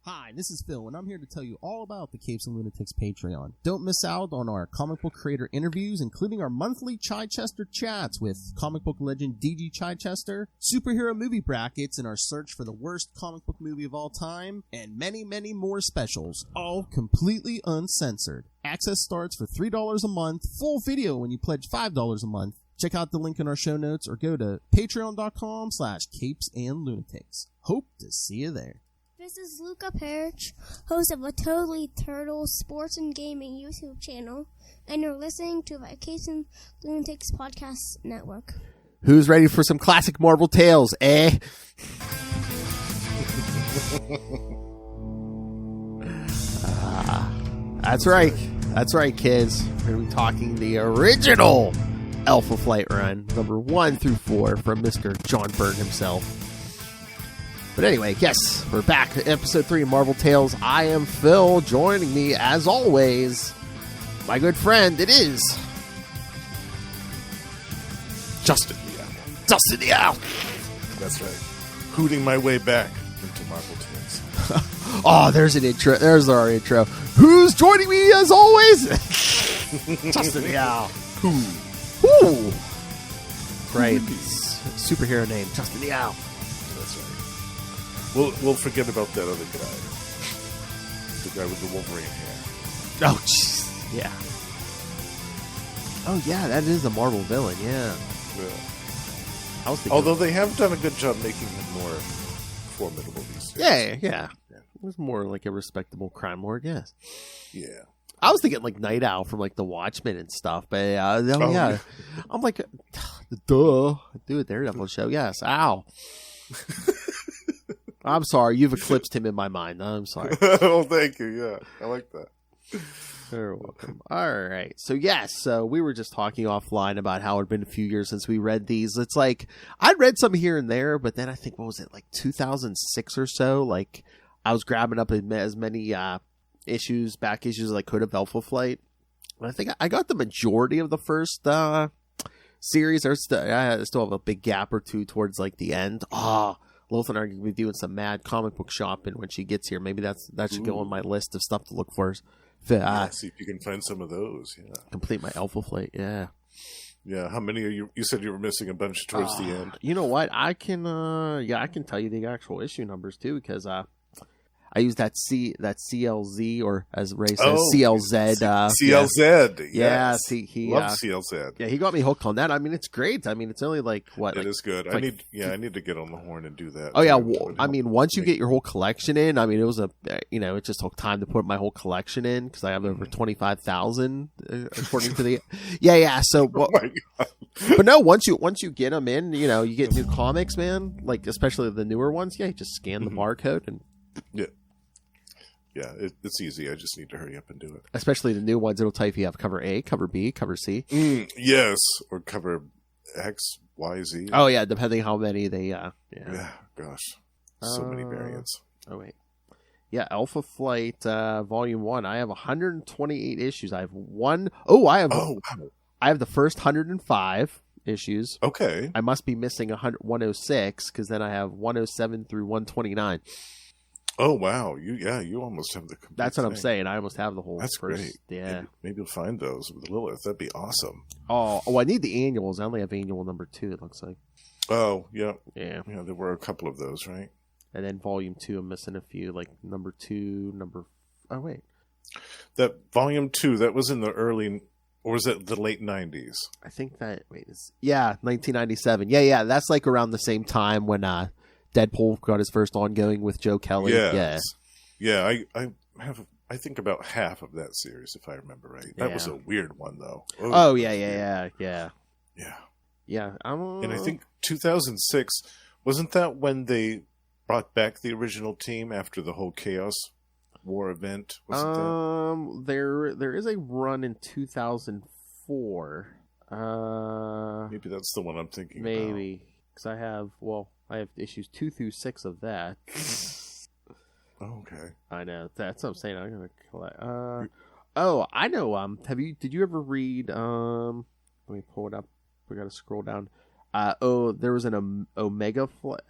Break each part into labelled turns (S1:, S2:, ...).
S1: Hi, this is Phil, and I'm here to tell you all about the Capes and Lunatics Patreon. Don't miss out on our comic book creator interviews, including our monthly Chichester chats with comic book legend D.G. Chichester, superhero movie brackets in our search for the worst comic book movie of all time, and many, many more specials, all completely uncensored. Access starts for $3 a month, full video when you pledge $5 a month. Check out the link in our show notes or go to patreon.com/CapesandLunatics. Hope to see you there.
S2: This is Luca Perich, host of a Totally Turtle Sports and Gaming YouTube channel, and you're listening to the Capes and Lunatics Podcast Network.
S3: Who's ready for some classic Marvel tales, eh? That's right. That's right, kids. We're going to be talking the original Alpha Flight run, number 1 through 4, from Mr. John Byrne himself. But anyway, yes, we're back at episode 3 of Marvel Tales. I am Phil. Joining me, as always, my good friend, it is
S4: Justin.
S3: Dustin the Owl.
S4: That's right. Hooting my way back into Marvel Tales.
S3: Oh, there's an intro. There's our intro. Who's joining me, as always? Justin the Owl. Who? Right. Superhero name, Justin the Owl.
S4: That's right. We'll forget about that other guy. The guy with the Wolverine hair.
S3: Oh, jeez. Yeah. Oh, yeah, that is a Marvel villain, yeah. I was thinking
S4: Although they have done a good job making him more formidable these days.
S3: Yeah. It was more like a respectable crime lord, yes.
S4: Yeah.
S3: I was thinking like Night Owl from like The Watchmen and stuff, but yeah. I'm like, duh. Do a Daredevil show, yes. Ow. I'm sorry, you've eclipsed him in my mind. I'm sorry.
S4: Oh, thank you. Yeah, I like that.
S3: You're welcome. All right. So, yes, we were just talking offline about how it had been a few years since we read these. It's like, I'd read some here and there, but then I think, what was it, like 2006 or so? Like, I was grabbing up as many back issues as I could of Alpha Flight. And I think I got the majority of the first series. I still have a big gap or two towards like the end. Loth and I are going to be doing some mad comic book shopping when she gets here. Maybe that should go on my list of stuff to look for.
S4: See if you can find some of those. Yeah.
S3: Complete my Alpha Flight. Yeah.
S4: Yeah. How many are you? You said you were missing a bunch towards the end.
S3: You know what? I can. I can tell you the actual issue numbers too, because I use that CLZ, or as Ray says, CLZ.
S4: CLZ.
S3: Yeah,
S4: he loves CLZ.
S3: Yeah, he got me hooked on that. I mean, it's great. I mean, it's only like what?
S4: It is good. I need to get on the horn and do that.
S3: Oh yeah, I mean, once you get your whole collection in, I mean, it was it just took time to put my whole collection in because I have over 25,000 according to the. Yeah. So,
S4: oh my God.
S3: But no, once you get them in, you get new comics, man. Like especially the newer ones. Yeah, you just scan the barcode and.
S4: Yeah, it's easy. I just need to hurry up and do it.
S3: Especially the new ones, it'll tell you if you have cover A, cover B, cover C.
S4: Yes, or cover X, Y, Z.
S3: Oh, yeah, depending how many they... Yeah,
S4: gosh. So many variants.
S3: Oh, wait. Yeah, Alpha Flight Volume 1. I have 128 issues. I have one... I have the first 105 issues.
S4: Okay.
S3: I must be missing 106, because then I have 107 through 129.
S4: Oh wow! You almost have the complete
S3: That's what
S4: thing.
S3: I'm saying. I almost have the whole.
S4: That's
S3: first,
S4: great.
S3: Yeah,
S4: maybe you'll find those with Lilith. That'd be awesome.
S3: Oh! I need the annuals. I only have annual number 2. It looks like.
S4: Oh yeah. There were a couple of those, right?
S3: And then volume 2, I'm missing a few, like number 2, Oh wait,
S4: that volume 2 that was in the early, or was it the late 90s?
S3: I think that 1997. Yeah. That's like around the same time when Deadpool got his first ongoing with Joe Kelly.
S4: Yes. Yeah. I think about half of that series, if I remember right. That was a weird one, though.
S3: Oh yeah.
S4: Yeah.
S3: And
S4: I think 2006, wasn't that when they brought back the original team after the whole Chaos War event? Wasn't
S3: there is a run in 2004.
S4: Maybe that's the one I'm thinking about.
S3: Maybe, because I have issues 2 through 6 of that.
S4: Okay.
S3: I know. That's what I'm saying. I'm gonna collect. I know. Did you ever read? Let me pull it up. We gotta scroll down. There was an Omega Flight.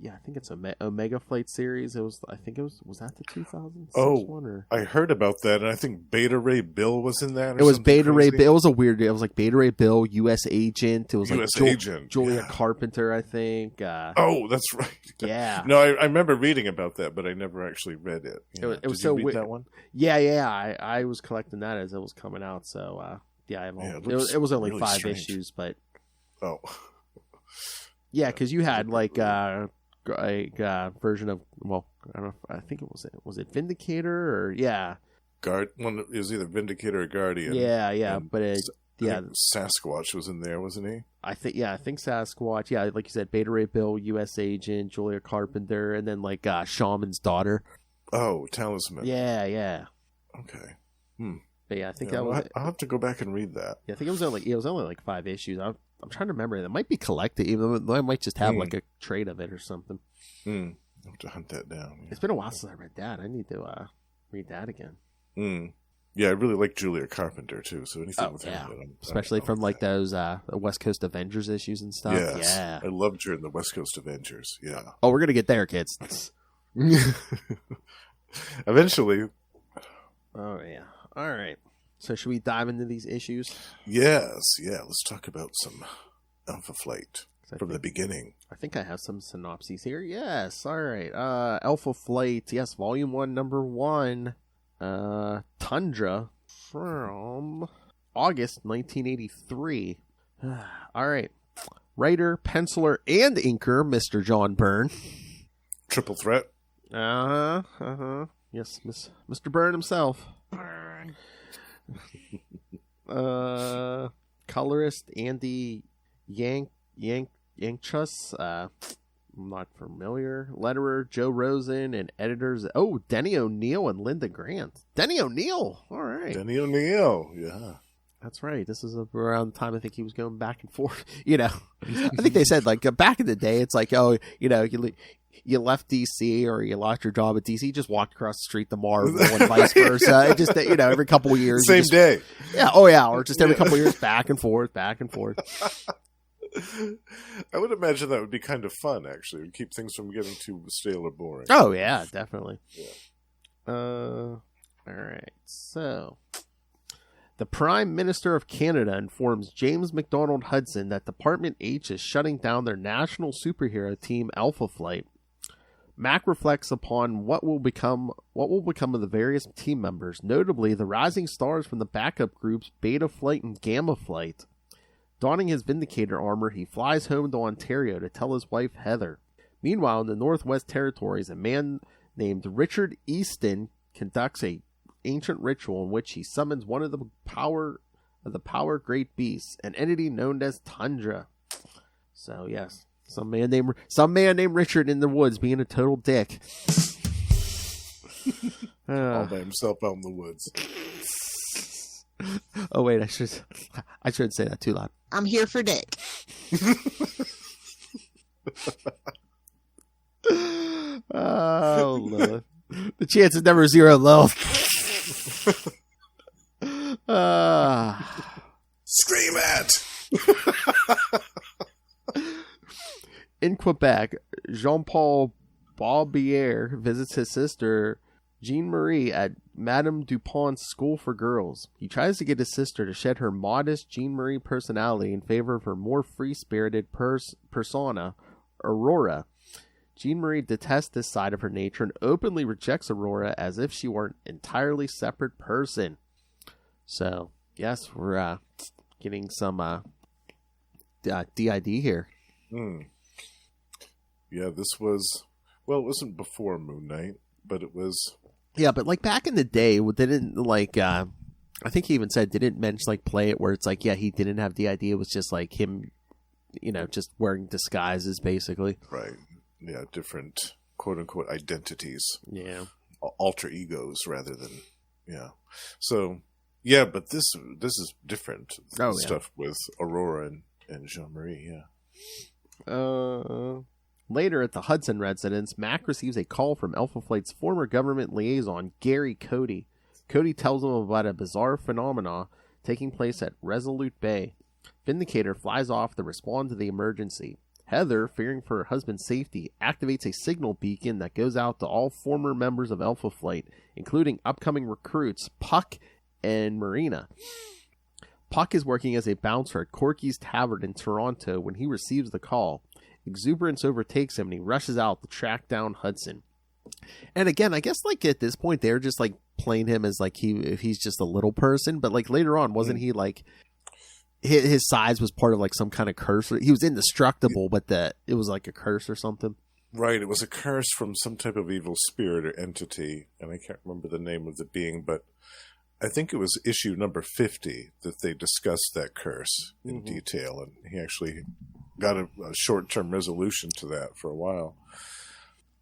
S3: Yeah, I think it's Omega Flight series. Was that the 2006 one? Or?
S4: I heard about that, and I think Beta Ray Bill was in that.
S3: It was Beta Ray Bill. It was it was like Beta Ray Bill, U.S. Agent. It was
S4: US
S3: like
S4: Agent.
S3: Julia Carpenter, I think.
S4: That's right.
S3: Yeah.
S4: No, I remember reading about that, but I never actually read it.
S3: It was
S4: Did
S3: so
S4: you read
S3: weird.
S4: that one?
S3: Yeah. I was collecting that as it was coming out. So it was only really 5 issues, but yeah, because you had like a version of I don't know. I think was it Vindicator or
S4: One is either Vindicator or Guardian.
S3: Yeah, but
S4: Sasquatch was in there, wasn't he?
S3: I think Sasquatch. Yeah, like you said, Beta Ray Bill, U.S. Agent, Julia Carpenter, and then like Shaman's daughter.
S4: Oh, Talisman.
S3: Yeah.
S4: Okay.
S3: But yeah, I think that was.
S4: I'll have to go back and read that.
S3: Yeah, I think it was only like 5 issues. I'm trying to remember. It might be collected, even though I might just have like a trade of it or something.
S4: I'll have to hunt that down. Yeah.
S3: It's been a while since I read that. I need to read that again.
S4: Yeah, I really like Julia Carpenter too. So anything with her,
S3: especially from like those West Coast Avengers issues and stuff.
S4: Yes.
S3: Yeah,
S4: I loved her in the West Coast Avengers. Yeah.
S3: Oh, we're gonna get there, kids.
S4: Eventually.
S3: Oh yeah. All right. So should we dive into these issues?
S4: Yes. Yeah. Let's talk about some Alpha Flight from the beginning.
S3: I think I have some synopses here. Yes. All right. Alpha Flight. Yes. Volume 1, number 1. Tundra from August 1983. All right. Writer, penciler, and inker, Mr. John Byrne.
S4: Triple threat.
S3: Yes, Mr. Byrne himself. Colorist Andy Yankchus. I'm not familiar. Letterer Joe Rosen, and editors Denny O'Neil and Linda Grant. Denny O'Neil. All right.
S4: Denny O'Neil. Yeah.
S3: That's right. This is around the time I think he was going back and forth. I think they said like back in the day, it's like, you left DC or you lost your job at DC, you just walked across the street to Marvel and vice versa. It just, every couple of years.
S4: Same day.
S3: Yeah. Oh, yeah. Or just every couple of years, back and forth.
S4: I would imagine that would be kind of fun, actually. It would keep things from getting too stale or boring.
S3: Oh, yeah, definitely.
S4: Yeah.
S3: All right. So, the Prime Minister of Canada informs James MacDonald Hudson that Department H is shutting down their national superhero team, Alpha Flight. Mac reflects upon what will become of the various team members, notably the rising stars from the backup groups Beta Flight and Gamma Flight. Donning his Vindicator armor, he flies home to Ontario to tell his wife Heather. Meanwhile, in the Northwest Territories, a man named Richard Easton conducts an ancient ritual in which he summons one of the power great beasts, an entity known as Tundra. So yes, some man named Richard in the woods being a total dick.
S4: All by himself out in the woods.
S3: Oh wait, I should say that too loud.
S5: I'm here for dick.
S3: Oh Lord. The chance is never zero, low.
S4: Scream at!
S3: In Quebec, Jean-Paul Barbier visits his sister Jean-Marie at Madame Dupont's School for Girls. He tries to get his sister to shed her modest Jean-Marie personality in favor of her more free-spirited persona, Aurora. Jean-Marie detests this side of her nature and openly rejects Aurora as if she were an entirely separate person. So, yes, we're getting some DID here.
S4: Yeah, this was... Well, it wasn't before Moon Knight, but it was...
S3: Yeah, but like back in the day, didn't like I think he even said didn't mention like play it where it's like he didn't have the idea. It was just like him, just wearing disguises basically.
S4: Right. Yeah, different quote unquote identities.
S3: Yeah.
S4: Alter egos rather than So yeah, but this is different stuff with Aurora and Jean-Marie. Yeah.
S3: Later at the Hudson residence, Mac receives a call from Alpha Flight's former government liaison, Gary Cody. Cody tells him about a bizarre phenomena taking place at Resolute Bay. Vindicator flies off to respond to the emergency. Heather, fearing for her husband's safety, activates a signal beacon that goes out to all former members of Alpha Flight, including upcoming recruits Puck and Marina. Puck is working as a bouncer at Corky's Tavern in Toronto when he receives the call. Exuberance overtakes him and he rushes out to track down Hudson. And again, I guess like at this point they're just like playing him as like he's just a little person, but like later on wasn't he like his size was part of like some kind of curse? He was indestructible, but it was like a curse or something.
S4: Right, it was a curse from some type of evil spirit or entity, and I can't remember the name of the being, but I think it was issue number 50 that they discussed that curse in detail, and he actually got a short-term resolution to that for a while.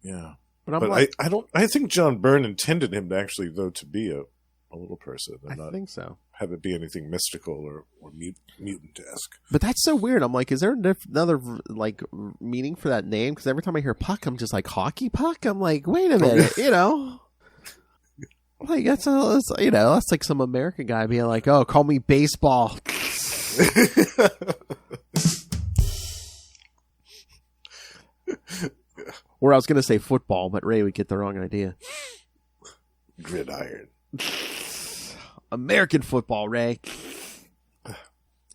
S4: Yeah. But like, I think John Byrne intended him to actually, though, to be a little person. And
S3: I think so.
S4: Have it be anything mystical or mutant-esque.
S3: But that's so weird. I'm like, is there another like meaning for that name? Because every time I hear Puck, I'm just like, hockey puck? I'm like, wait a minute, you know? Like, that's like some American guy being like, oh, call me baseball. Or I was going to say football, but Ray would get the wrong idea.
S4: Gridiron.
S3: American football, Ray.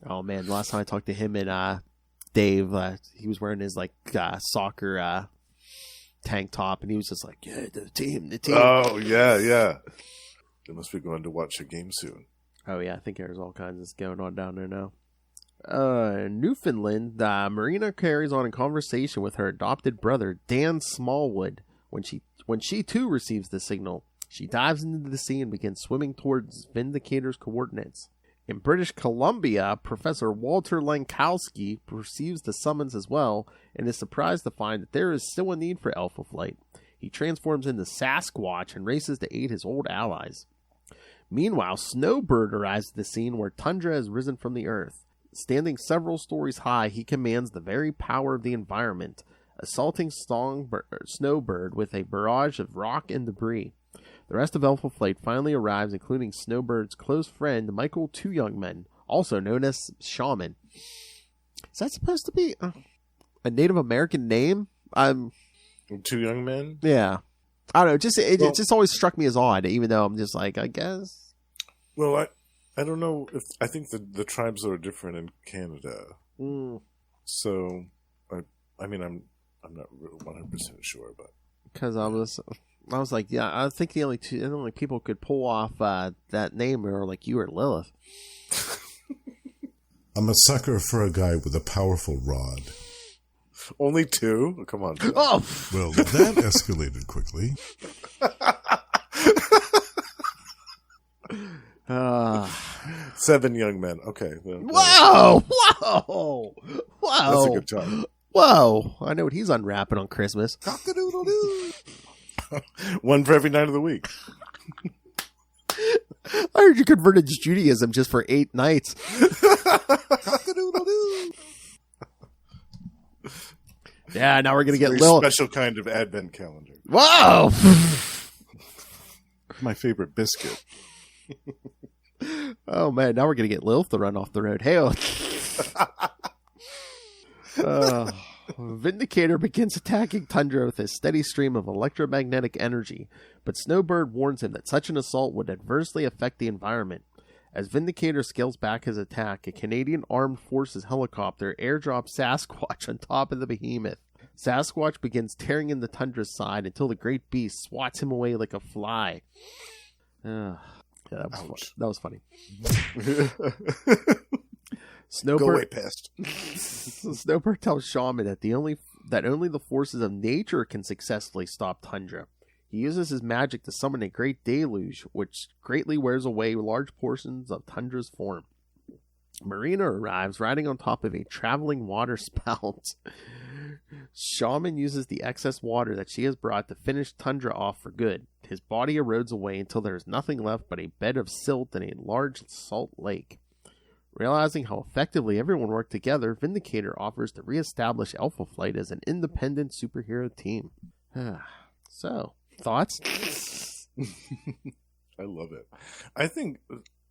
S3: Oh, man. Last time I talked to him and Dave, he was wearing his like soccer tank top, and he was just like, yeah, the team.
S4: Oh, yeah. They must be going to watch a game soon.
S3: Oh, yeah. I think there's all kinds of going on down there now. Newfoundland, Marina carries on a conversation with her adopted brother, Dan Smallwood. When she too receives the signal, she dives into the sea and begins swimming towards Vindicator's coordinates. In British Columbia, Professor Walter Lankowski perceives the summons as well and is surprised to find that there is still a need for Alpha Flight. He transforms into Sasquatch and races to aid his old allies. Meanwhile, Snowbird arrives at the scene where Tundra has risen from the earth. Standing several stories high, he commands the very power of the environment, assaulting Snowbird with a barrage of rock and debris. The rest of Alpha Flight finally arrives, including Snowbird's close friend, Michael Two Young Men, also known as Shaman. Is that supposed to be a Native American name?
S4: Two Young Men?
S3: Yeah. I don't know. It just always struck me as odd, even though I'm just like, I guess.
S4: Well, I don't know if I think the tribes are different in Canada. So, I mean, I'm not 100% sure, but
S3: because I was like, yeah, I think the only people could pull off that name are like you or Lilith.
S5: I'm a sucker for a guy with a powerful rod.
S4: Only two? Oh, come on.
S3: Oh,
S5: well, that escalated quickly.
S4: 7 young men. Okay.
S3: Whoa!
S4: That's a good time.
S3: Whoa! I know what he's unwrapping on Christmas.
S4: Cock-a-doodle-doo. One for every night of the week.
S3: I heard you converted to Judaism just for 8 nights.
S4: Cock-a-doodle-doo.
S3: Yeah, now we're going to get
S4: Lil. Special kind of advent calendar.
S3: Whoa!
S4: My favorite biscuit.
S3: Oh, man, now we're going to get Lilith to run off the road. Hey, Vindicator begins attacking Tundra with a steady stream of electromagnetic energy, but Snowbird warns him that such an assault would adversely affect the environment. As Vindicator scales back his attack, a Canadian Armed Forces helicopter airdrops Sasquatch on top of the behemoth. Sasquatch begins tearing into Tundra's side until the great beast swats him away like a fly. Yeah, that was funny. Snowbird,
S4: go away, pest.
S3: Snowbird tells Shaman that only the forces of nature can successfully stop Tundra. He uses his magic to summon a great deluge, which greatly wears away large portions of Tundra's form. Marina arrives riding on top of a traveling water spout. Shaman uses the excess water that she has brought to finish Tundra off for good. His body erodes away until there is nothing left but a bed of silt and a large salt lake. Realizing how effectively everyone worked together, Vindicator offers to reestablish Alpha Flight as an independent superhero team. So, thoughts?
S4: I love it. I think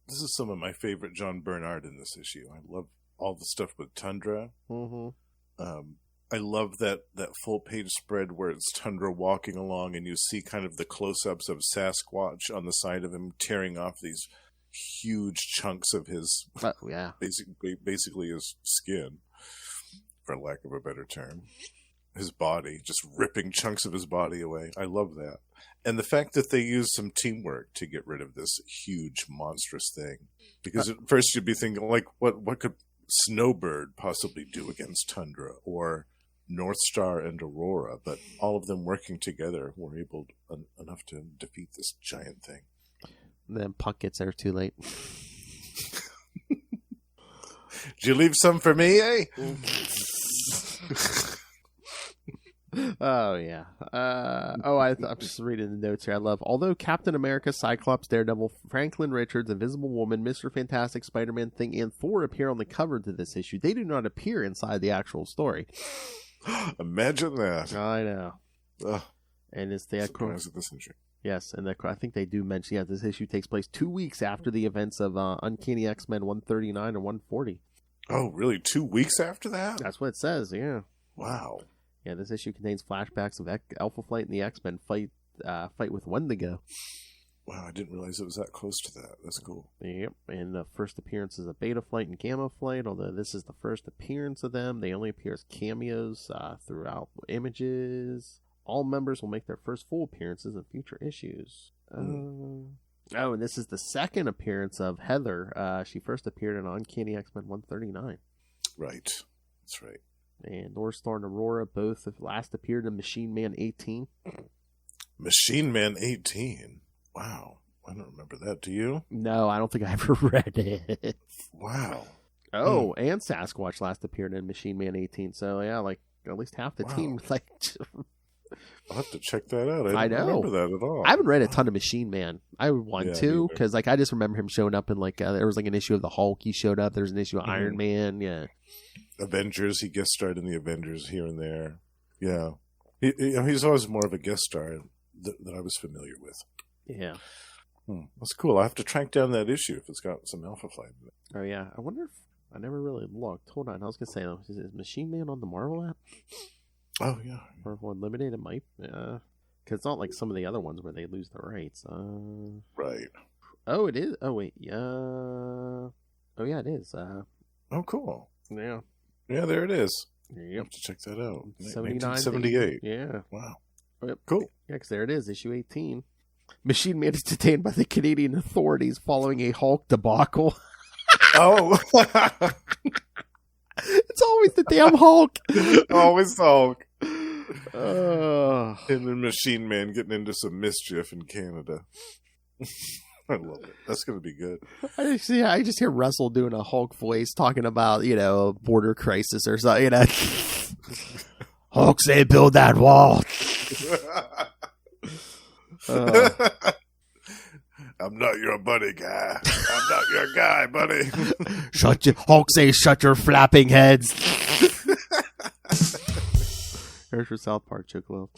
S4: this is some of my favorite John Byrne art in this issue. I all the stuff with Tundra.
S3: Mm-hmm.
S4: I love that full page spread where it's Tundra walking along and you see kind of the close-ups of Sasquatch on the side of him tearing off these huge chunks of his basically his skin, for lack of a better term. His body, just ripping chunks of his body away. I love that. And the fact that they used some teamwork to get rid of this huge, monstrous thing. Because at first you'd be thinking, like, what could Snowbird possibly do against Tundra? Or North Star and Aurora? But all of them working together were able enough to defeat this giant thing.
S3: And then Puck gets there too late.
S4: Did you leave some for me, eh?
S3: Oh, yeah. I'm just reading the notes here. I love, although Captain America, Cyclops, Daredevil, Franklin Richards, Invisible Woman, Mr. Fantastic, Spider-Man, Thing, and Thor appear on the cover to this issue, they do not appear inside the actual story.
S4: Imagine that.
S3: I know. And it's the
S4: surprise of this issue.
S3: Yes, and I think they do mention, this issue takes place 2 weeks after the events of Uncanny X-Men 139 and 140.
S4: Oh, really? 2 weeks after that?
S3: That's what it says, yeah.
S4: Wow.
S3: Yeah, this issue contains flashbacks of Alpha Flight and the X-Men fight with Wendigo.
S4: Wow, I didn't realize it was that close to that. That's cool.
S3: Yep, and the first appearance is a Beta Flight and Gamma Flight, although this is the first appearance of them. They only appear as cameos throughout images. All members will make their first full appearances in future issues. And this is the second appearance of Heather. She first appeared in Uncanny X-Men 139.
S4: Right. That's right.
S3: And North Star and Aurora both have last appeared in Machine Man 18.
S4: Machine Man 18? Wow. I don't remember that. Do you?
S3: No, I don't think I ever read it.
S4: Wow.
S3: Oh, and Sasquatch last appeared in Machine Man 18. So, yeah, like, at least half the team, like...
S4: I'll have to check that out.
S3: I know.
S4: Remember that at all.
S3: I haven't read a ton of Machine Man. I want to, because like I just remember him showing up in like there was like an issue of the Hulk. He showed up. There's an issue of Iron Man. Yeah.
S4: Avengers. He guest starred in the Avengers here and there. Yeah. He's always more of a guest star that I was familiar with.
S3: Yeah.
S4: That's cool. I have to track down that issue if it's got some Alpha Flight in it.
S3: Oh yeah. I wonder if I never really looked. Hold on. I was gonna say though, is Machine Man on the Marvel app?
S4: Oh, yeah.
S3: Marvel Unlimited, it might. Because it's not like some of the other ones where they lose the rights.
S4: Right.
S3: Oh, it is? Oh, wait. Oh, yeah, it is.
S4: Oh, cool.
S3: Yeah.
S4: Yeah, there it is.
S3: Yep.
S4: You have to check that out.
S3: 1978. Yeah.
S4: Wow.
S3: Yep.
S4: Cool.
S3: Yeah, because there it is, issue 18. Machine Man is detained by the Canadian authorities following a Hulk debacle.
S4: Oh.
S3: It's always the damn Hulk.
S4: Always Hulk. And then Machine Man getting into some mischief in Canada. I love it. That's going to be good.
S3: I just hear Russell doing a Hulk voice talking about, a border crisis or something. Hulk say build that wall.
S4: I'm not your buddy guy. I'm not your guy, buddy.
S3: Hulk say shut your flapping heads. There's your South Park Chocolo.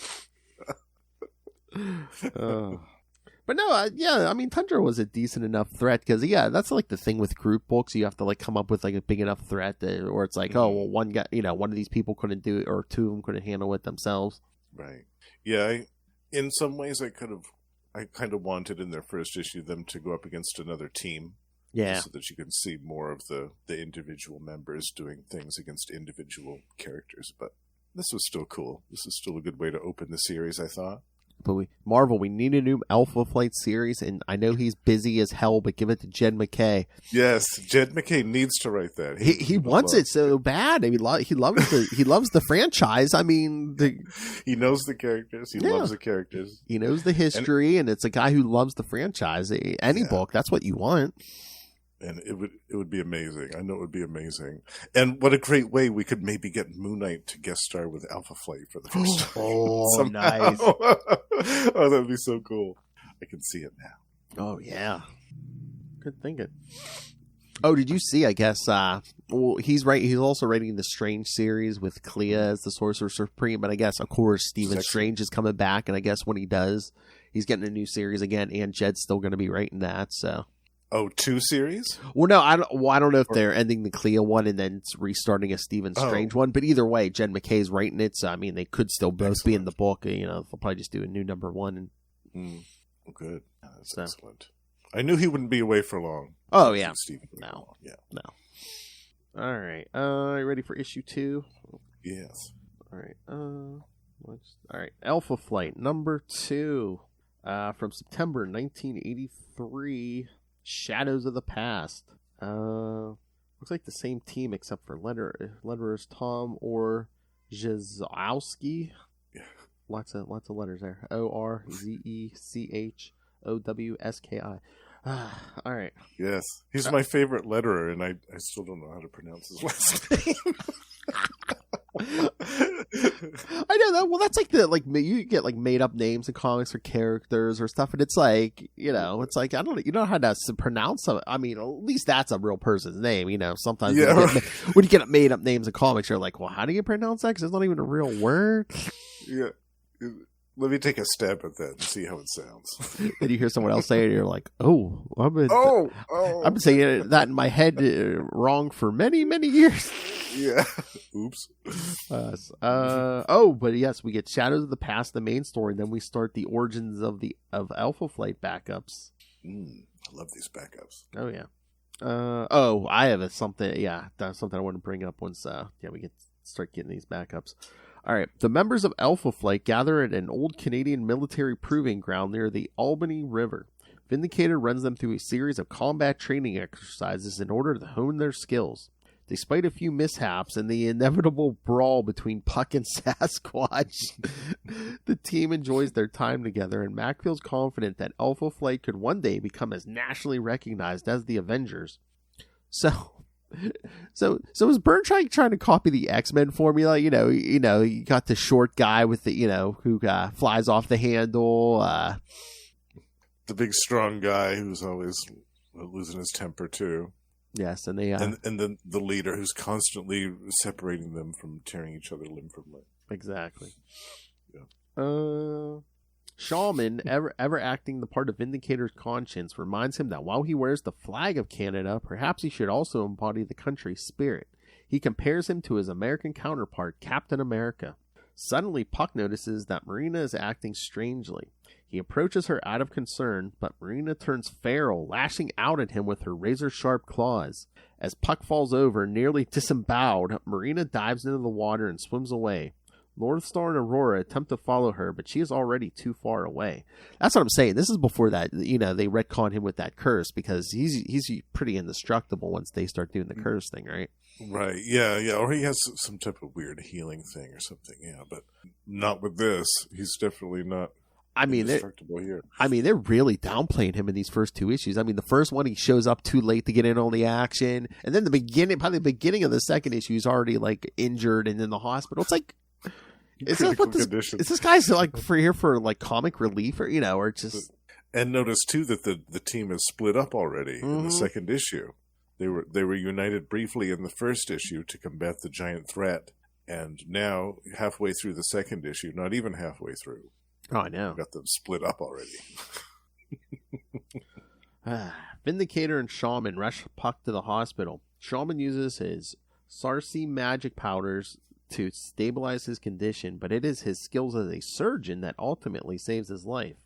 S3: But no, I mean, Tundra was a decent enough threat because, that's like the thing with group books. You have to like come up with like a big enough threat or it's like, oh, well, one guy, one of these people couldn't do it or two of them couldn't handle it themselves.
S4: Right. Yeah. In some ways, I kind of wanted in their first issue them to go up against another team.
S3: Yeah.
S4: So that you can see more of the individual members doing things against individual characters. But this was still cool. This is still a good way to open the series, I thought.
S3: But we need a new Alpha Flight series, and I know he's busy as hell, but give it to Jed McKay.
S4: Yes, Jed McKay needs to write that.
S3: He wants it so bad. I mean, he loves the franchise. I mean,
S4: he knows the characters. He loves the characters.
S3: He knows the history, and it's a guy who loves the franchise. Any book, that's what you want.
S4: And it would be amazing. I know it would be amazing. And what a great way we could maybe get Moon Knight to guest star with Alpha Flight for the first time.
S3: Oh, nice.
S4: Oh, that would be so cool. I can see it now.
S3: Oh, yeah. Good thinking. Oh, did you see, I guess, he's also writing the Strange series with Clea as the Sorcerer Supreme, but I guess, of course, Stephen Strange is coming back, and I guess when he does, he's getting a new series again, and Jed's still going to be writing that, so...
S4: Oh, 2 series?
S3: Well, no, I don't know if they're ending the Clea one and then restarting a Stephen Strange one. But either way, Jen McKay's writing it, so I mean, they could still both be in the book. You know, they'll probably just do a new number 1. And
S4: Good. That's excellent. I knew he wouldn't be away for long.
S3: Oh yeah,
S4: Stephen.
S3: No.
S4: Yeah.
S3: All right. You ready for issue 2?
S4: Yes.
S3: All right. All right. Alpha Flight number 2, from September 1983. Shadows of the Past. Looks like the same team except for letterers Tom or Jezowski.
S4: Yeah.
S3: Lots of letters there. ORZECHOWSKI. All right.
S4: Yes. He's my favorite letterer, and I still don't know how to pronounce his last name.
S3: I know that. Well, that's like you get like made up names in comics for characters or stuff, and it's like, you know, it's like, I don't know, you know how to pronounce them. I mean, at least that's a real person's name. You know, sometimes when you get made up names in comics, you're like, well, how do you pronounce that? Because it's not even a real word.
S4: Yeah. Let me take a stab at that and see how it sounds.
S3: And you hear someone else say it, and you're like, oh, I've been saying that in my head wrong for many, many years.
S4: Yeah. Oops.
S3: But yes, we get Shadows of the Past, the main story, and then we start the origins of Alpha Flight backups.
S4: I love these backups.
S3: Oh yeah. I have something. Yeah, that's something I want to bring up once. We start getting these backups. All right. The members of Alpha Flight gather at an old Canadian military proving ground near the Albany River. Vindicator runs them through a series of combat training exercises in order to hone their skills. Despite a few mishaps and the inevitable brawl between Puck and Sasquatch, the team enjoys their time together, and Mac feels confident that Alpha Flight could one day become as nationally recognized as the Avengers. So is Byrne trying to copy the X-Men formula? You got the short guy with the, who flies off the handle.
S4: The big strong guy who's always losing his temper too.
S3: Yes, and
S4: and then the leader who's constantly separating them from tearing each other limb from limb.
S3: Exactly.
S4: Yeah.
S3: Shaman, ever acting the part of Vindicator's conscience, reminds him that while he wears the flag of Canada, perhaps he should also embody the country's spirit. He compares him to his American counterpart, Captain America. Suddenly, Puck notices that Marina is acting strangely. He approaches her out of concern, but Marina turns feral, lashing out at him with her razor-sharp claws. As Puck falls over, nearly disemboweled, Marina dives into the water and swims away. Northstar and Aurora attempt to follow her, but she is already too far away. That's what I'm saying. This is before that, they retcon him with that curse, because he's pretty indestructible once they start doing the curse thing, right?
S4: Right. Yeah. Or he has some type of weird healing thing or something. Yeah, but not with this. He's definitely not. Indestructible here.
S3: They're really downplaying him in these first 2 issues. I mean, the first one, he shows up too late to get in on the action, and then probably the beginning of the second issue, he's already like injured and in the hospital. It's like, is this guy's like here for like comic relief, or just?
S4: And notice too that the team is split up already in the second issue. They were united briefly in the first issue to combat the giant threat, and now halfway through the second issue, not even halfway through.
S3: Oh, I know.
S4: Got them split up already.
S3: Vindicator and Shaman rush Puck to the hospital. Shaman uses his Sarsi magic powders to stabilize his condition, but it is his skills as a surgeon that ultimately saves his life.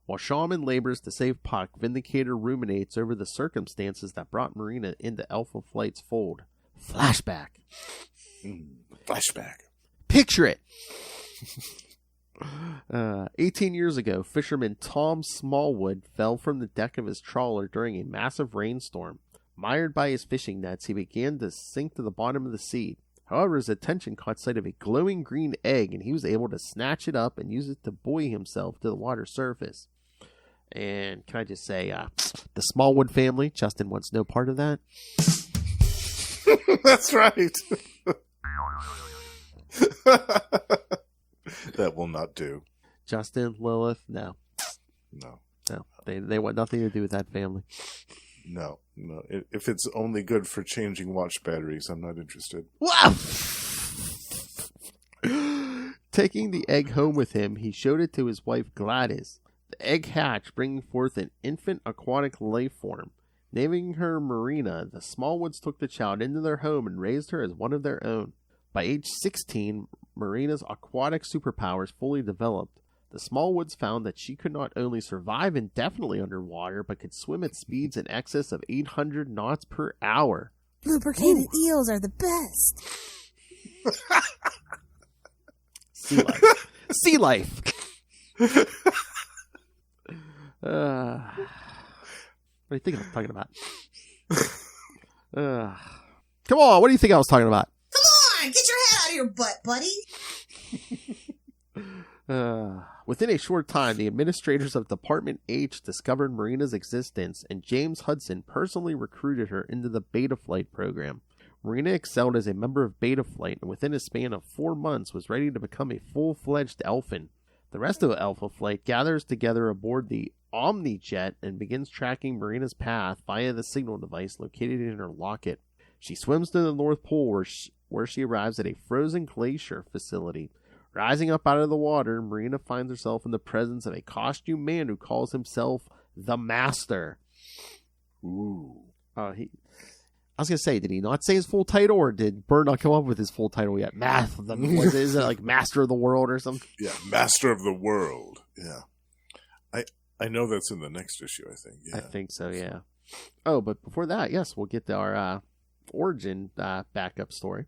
S3: While Shaman labors to save Puck, Vindicator ruminates over the circumstances that brought Marina into Alpha Flight's fold. Flashback.
S4: Flashback.
S3: Picture it. 18 years ago, fisherman Tom Smallwood fell from the deck of his trawler during a massive rainstorm. Mired by his fishing nets, he began to sink to the bottom of the sea. However, his attention caught sight of a glowing green egg, and he was able to snatch it up and use it to buoy himself to the water's surface. And can I just say, the Smallwood family, Justin wants no part of that.
S4: That's right. That will not do.
S3: Justin, Lilith, no. They want nothing to do with that family.
S4: No. If it's only good for changing watch batteries, I'm not interested.
S3: Wow! Taking the egg home with him, he showed it to his wife Gladys. The egg hatched, bringing forth an infant aquatic life form. Naming her Marina, the Smallwoods took the child into their home and raised her as one of their own. By age 16, Marina's aquatic superpowers fully developed. The Smallwoods found that she could not only survive indefinitely underwater, but could swim at speeds in excess of 800 knots per hour.
S6: Lubricated eels are the best.
S3: Sea life. Sea life! What do you think I was talking about? Come on, what do you think I was talking about?
S6: Come on, get your head out of your butt, buddy.
S3: Within a short time, the administrators of Department H discovered Marina's existence, and James Hudson personally recruited her into the Beta Flight program. Marina excelled as a member of Beta Flight, and within a span of 4 months was ready to become a full-fledged Elfin. The rest of Alpha Flight gathers together aboard the Omni-Jet and begins tracking Marina's path via the signal device located in her locket. She swims to the North Pole where she arrives at a frozen glacier facility. Rising up out of the water, Marina finds herself in the presence of a costumed man who calls himself the Master.
S4: Ooh.
S3: I was going to say, did he not say his full title, or did Byrne not come up with his full title yet? Is it like Master of the World or something?
S4: Yeah, Master of the World. Yeah. I know that's in the next issue, I think. Yeah.
S3: I think so, yeah. Oh, but before that, yes, we'll get to our origin backup story.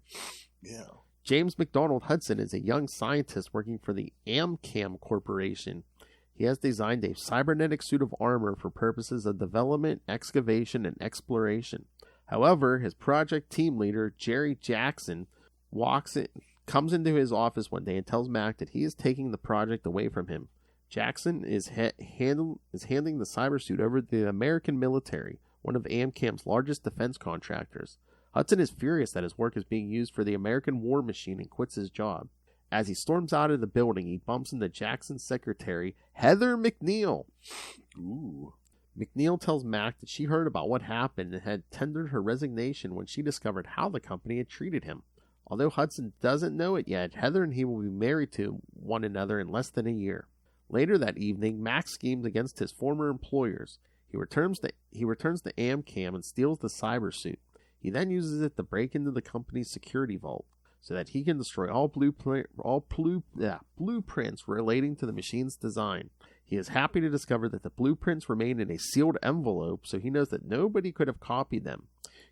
S4: Yeah.
S3: James McDonald Hudson is a young scientist working for the Amcam Corporation. He has designed a cybernetic suit of armor for purposes of development, excavation, and exploration. However, his project team leader, Jerry Jackson, comes into his office one day and tells Mac that he is taking the project away from him. Jackson is handing the cybersuit over to the American military, one of Amcam's largest defense contractors. Hudson is furious that his work is being used for the American war machine and quits his job. As he storms out of the building, he bumps into Jackson's secretary, Heather McNeil.
S4: Ooh.
S3: McNeil tells Mac that she heard about what happened and had tendered her resignation when she discovered how the company had treated him. Although Hudson doesn't know it yet, Heather and he will be married to one another in less than a year. Later that evening, Mac schemes against his former employers. He returns to Amcam and steals the cybersuit. He then uses it to break into the company's security vault so that he can destroy all blueprints relating to the machine's design. He is happy to discover that the blueprints remain in a sealed envelope, so he knows that nobody could have copied them.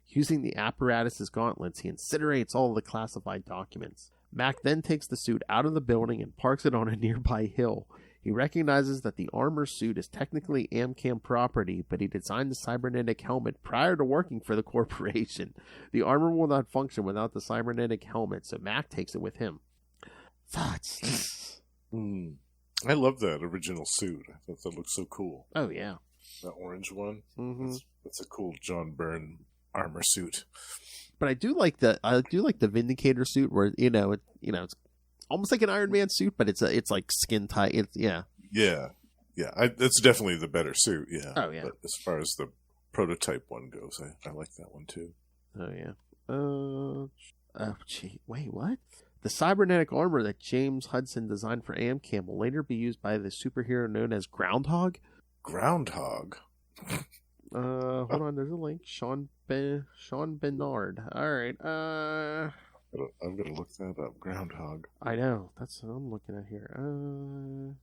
S3: Using the apparatus's gauntlets, he incinerates all of the classified documents. Mac then takes the suit out of the building and parks it on a nearby hill. He recognizes that the armor suit is technically Amcam property, but he designed the cybernetic helmet prior to working for the corporation. The armor will not function without the cybernetic helmet, so Mac takes it with him. Thoughts?
S4: I love that original suit. I thought that looked so cool.
S3: Oh, yeah.
S4: That orange one.
S3: Mm-hmm.
S4: That's a cool John Byrne armor suit.
S3: But I do like the Vindicator suit where it's almost like an Iron Man suit, but it's like skin tight.
S4: Yeah. It's definitely the better suit. Yeah.
S3: Oh yeah.
S4: But as far as the prototype one goes, I like that one too.
S3: Oh yeah. Wait, what? The cybernetic armor that James Hudson designed for Amcam will later be used by the superhero known as Groundhog.
S4: Groundhog.
S3: Hold on. There's a link. Sean Bernard. All right.
S4: I'm gonna look that up. Groundhog.
S3: I know. That's what I'm looking at here.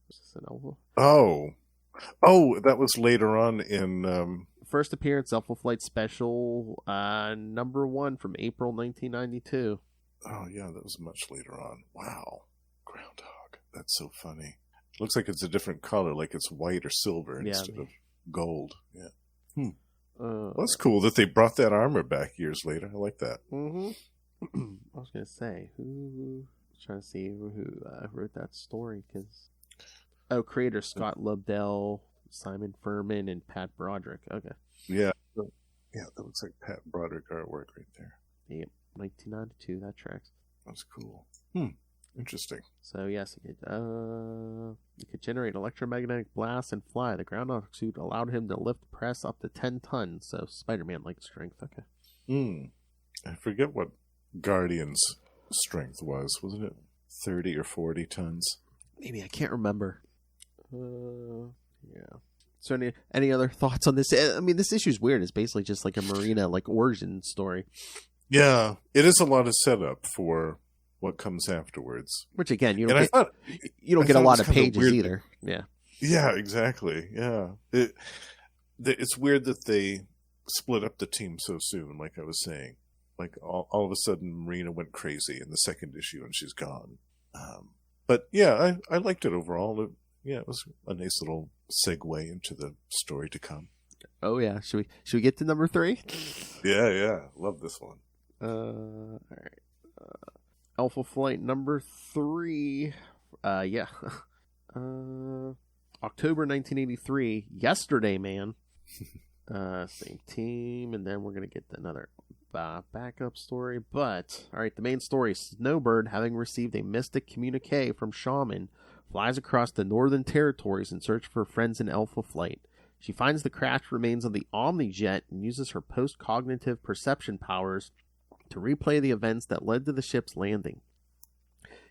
S3: Is this an Alpha?
S4: Oh, that was later on in
S3: First appearance, Alpha Flight Special, number 1 from April 1992.
S4: Oh yeah, that was much later on. Wow, Groundhog. That's so funny. Looks like it's a different color, like it's white or silver instead of gold. Yeah. That's cool that they brought that armor back years later. I like that.
S3: Mm-hmm. I was gonna say I'm trying to see who wrote that story because creator Scott Lobdell, Simon Furman, and Pat Broderick. Okay.
S4: Yeah, that looks like Pat Broderick artwork right there.
S3: Yep, 1992. That tracks.
S4: That's cool. Interesting.
S3: So yes, it could generate electromagnetic blasts and fly. The Groundhog suit allowed him to lift press up to 10 tons. So Spider-Man-like strength. Okay.
S4: I forget what Guardian's strength was. Wasn't it 30 or 40 tons?
S3: Maybe, I can't remember. Yeah. So any other thoughts on this? I mean, this issue's weird. It's basically just like a Marina like origin story.
S4: Yeah, it is a lot of setup for what comes afterwards.
S3: Which again, you don't
S4: And
S3: get, you don't
S4: I
S3: get a
S4: thought it
S3: lot
S4: was
S3: of
S4: kinda
S3: pages
S4: weird
S3: either. Yeah.
S4: Yeah, exactly. Yeah, it's weird that they split up the team so soon. Like I was saying, like all of a sudden, Marina went crazy in the second issue, and she's gone. But yeah, I liked it overall. It was a nice little segue into the story to come.
S3: Oh yeah. Should we get to number 3?
S4: Yeah, love this one.
S3: All right. Alpha Flight number 3. Yeah. October 1983. Yesterday, man. Same team, and then we're gonna get another backup story. But all right, the main story: Snowbird, having received a mystic communique from Shaman, flies across the Northern Territories in search for friends in Alpha Flight. She finds the crashed remains of the Omnijet and uses her post-cognitive perception powers to replay the events that led to the ship's landing.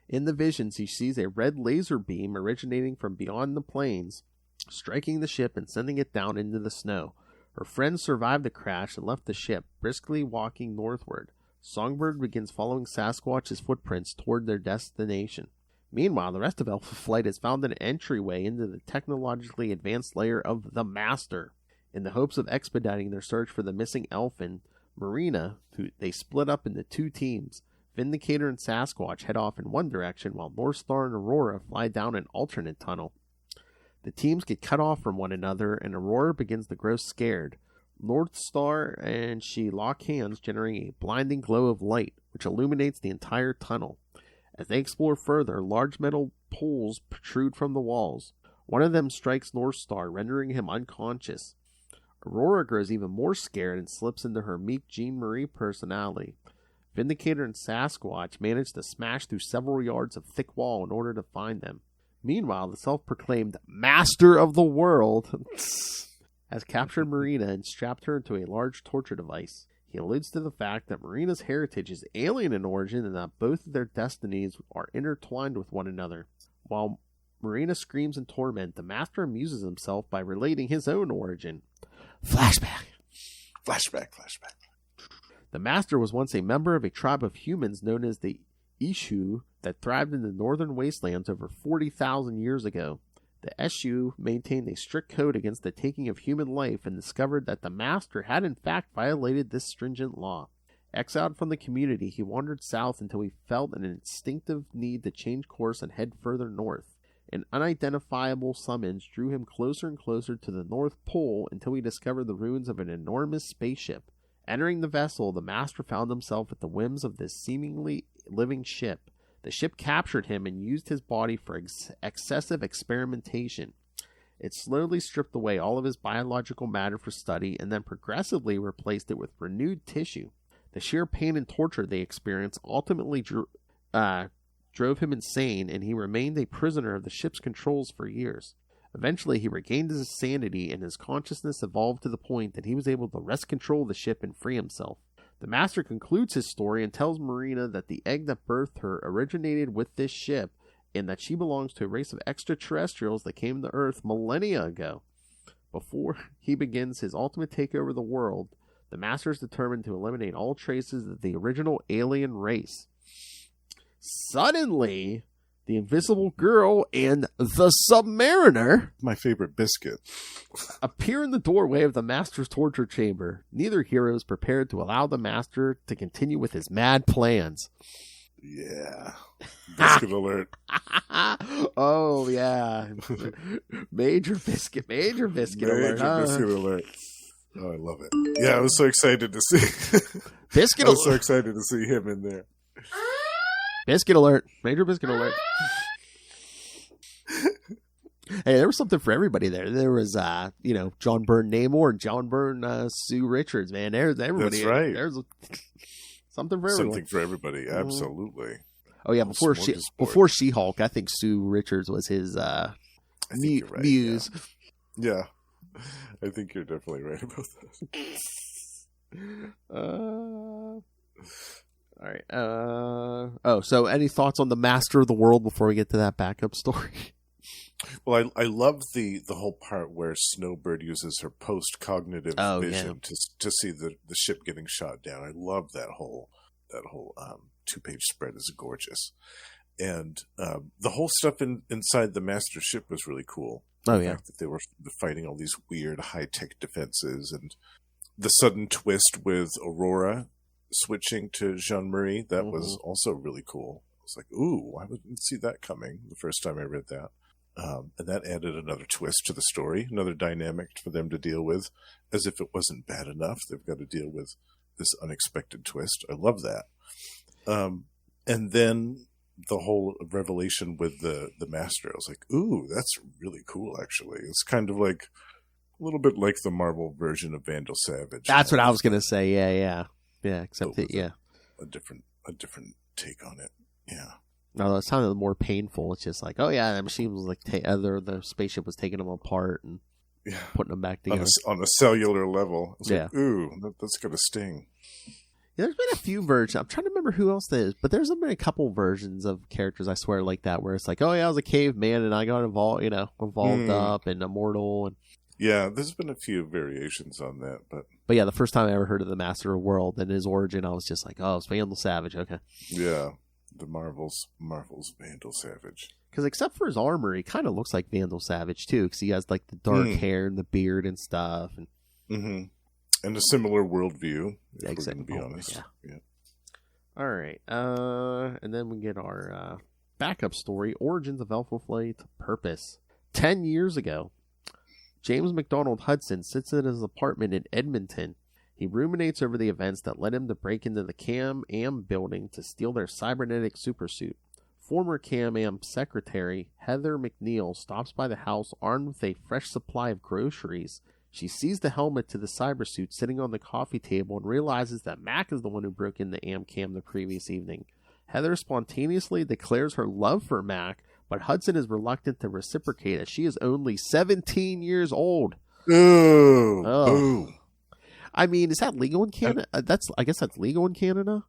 S3: In the vision, she sees a red laser beam originating from beyond the plains, striking the ship and sending it down into the snow. Her friends survived the crash and left the ship, briskly walking northward. Songbird begins following Sasquatch's footprints toward their destination. Meanwhile, the rest of Alpha Flight has found an entryway into the technologically advanced layer of the Master. In the hopes of expediting their search for the missing Elfin, Marina, who they split up into 2 teams. Vindicator and Sasquatch head off in one direction, while North Star and Aurora fly down an alternate tunnel. The teams get cut off from one another, and Aurora begins to grow scared. North Star and she lock hands, generating a blinding glow of light, which illuminates the entire tunnel. As they explore further, large metal poles protrude from the walls. One of them strikes North Star, rendering him unconscious. Aurora grows even more scared and slips into her meek Jean Marie personality. Vindicator and Sasquatch manage to smash through several yards of thick wall in order to find them. Meanwhile, the self-proclaimed Master of the World has captured Marina and strapped her into a large torture device. He alludes to the fact that Marina's heritage is alien in origin and that both of their destinies are intertwined with one another. While Marina screams in torment, the Master amuses himself by relating his own origin. Flashback. The Master was once a member of a tribe of humans known as the Ishu that thrived in the northern wastelands over 40,000 years ago. The Eshu maintained a strict code against the taking of human life and discovered that the Master had in fact violated this stringent law. Exiled from the community, he wandered south until he felt an instinctive need to change course and head further north. An unidentifiable summons drew him closer and closer to the North Pole until he discovered the ruins of an enormous spaceship. Entering the vessel, the Master found himself at the whims of this seemingly living ship. The ship captured him and used his body for excessive experimentation. It slowly stripped away all of his biological matter for study and then progressively replaced it with renewed tissue. The sheer pain and torture they experienced ultimately drove him insane, and he remained a prisoner of the ship's controls for years. Eventually, he regained his sanity, and his consciousness evolved to the point that he was able to wrest control of the ship and free himself. The Master concludes his story and tells Marina that the egg that birthed her originated with this ship, and that she belongs to a race of extraterrestrials that came to Earth millennia ago. Before he begins his ultimate takeover of the world, the Master is determined to eliminate all traces of the original alien race. Suddenly, the Invisible Girl and the Submariner,
S4: My favorite biscuit.
S3: appear in the doorway of the Master's torture chamber. Neither hero is prepared to allow the Master to continue with his mad plans.
S4: Yeah. Biscuit alert.
S3: Oh, yeah. Major biscuit alert.
S4: Major
S3: Huh?
S4: biscuit alert. Oh, I love it. Yeah, I was so excited to see.
S3: Biscuit
S4: I was so
S3: alert.
S4: excited to see him in there.
S3: Biscuit alert. Major biscuit alert. Hey, there was something for everybody there. There was, John Byrne Namor and John Byrne Sue Richards, man. There's everybody.
S4: That's right.
S3: There's something for everyone.
S4: Something for everybody. Absolutely.
S3: Oh, yeah. Before She-Hulk, I think Sue Richards was his
S4: I think you're right,
S3: muse.
S4: Yeah. I think you're definitely right about that.
S3: All right. So any thoughts on the Master of the World before we get to that backup story?
S4: Well, I love the whole part where Snowbird uses her post-cognitive vision to see the ship getting shot down. I love that whole 2-page spread is gorgeous. And the whole stuff inside the master ship was really cool.
S3: Oh,
S4: the fact that they were fighting all these weird high-tech defenses, and the sudden twist with Aurora switching to Jean-Marie, that was also really cool. I was like, ooh, I didn't see that coming the first time I read that. And that added another twist to the story, another dynamic for them to deal with, as if it wasn't bad enough. They've got to deal with this unexpected twist. I love that. And then the whole revelation with the master, I was like, ooh, that's really cool, actually. It's kind of like a little bit like the Marvel version of Vandal Savage.
S3: That's what I was going to say. Yeah, except that,
S4: a different take on it. Yeah.
S3: No, it sounded more painful. It's just like, oh yeah, the machine was like the spaceship was taking them apart and putting them back together
S4: on a cellular level. It's like, ooh, that's gonna sting.
S3: Yeah, there's been a few versions. I'm trying to remember who else there is, but there's been a couple versions of characters, I swear, like that, where it's like, oh yeah, I was a caveman and I got evolved up and immortal. And
S4: yeah, there's been a few variations on that, but
S3: yeah, the first time I ever heard of the Master of the World and his origin, I was just like, oh, it's Vandal Savage. Okay.
S4: Yeah. The Marvel's Vandal Savage.
S3: Because except for his armor, he kind of looks like Vandal Savage too. Because he has like the dark hair and the beard and stuff,
S4: and a similar worldview.
S3: Exactly.
S4: To be honest. Yeah.
S3: All right. And then we get our backup story: Origins of Alpha Flight Purpose. 10 years ago, James McDonald Hudson sits in his apartment in Edmonton. He ruminates over the events that led him to break into the Cam-Am building to steal their cybernetic supersuit. Former Cam-Am secretary Heather McNeil stops by the house armed with a fresh supply of groceries. She sees the helmet to the cybersuit sitting on the coffee table and realizes that Mac is the one who broke into Amcam the previous evening. Heather spontaneously declares her love for Mac, but Hudson is reluctant to reciprocate as she is only 17 years old.
S4: Ooh. Ooh.
S3: I mean, is that legal in Canada? I guess that's legal in Canada.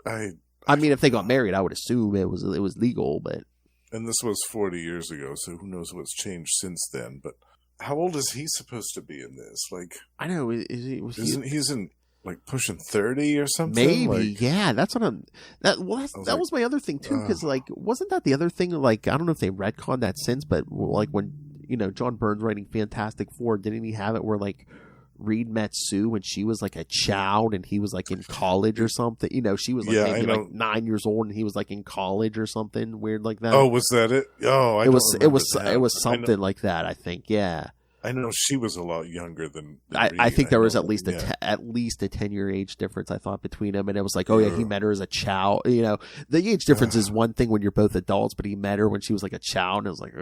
S4: I
S3: mean, if they got married, I would assume it was legal, but.
S4: And this was 40 years ago, so who knows what's changed since then? But how old is he supposed to be in this? Like,
S3: I know,
S4: he's in like pushing 30 or something?
S3: Maybe, yeah. That's what I'm. That was my other thing too, because like, wasn't that the other thing? Like, I don't know if they retconned that since, but like when John Byrne's writing Fantastic Four, didn't he have it where like Reed met Sue when she was like a child and he was like in college or something? She was like maybe like 9 years old and he was like in college or something weird like that.
S4: Oh, was that it? Oh,
S3: it was something like that. I think, yeah.
S4: I know she was a lot younger than
S3: I think there was at least a 10-year age difference, I thought, between them, and it was like, oh yeah, he met her as a child. The age difference is one thing when you're both adults, but he met her when she was like a child, and it was like,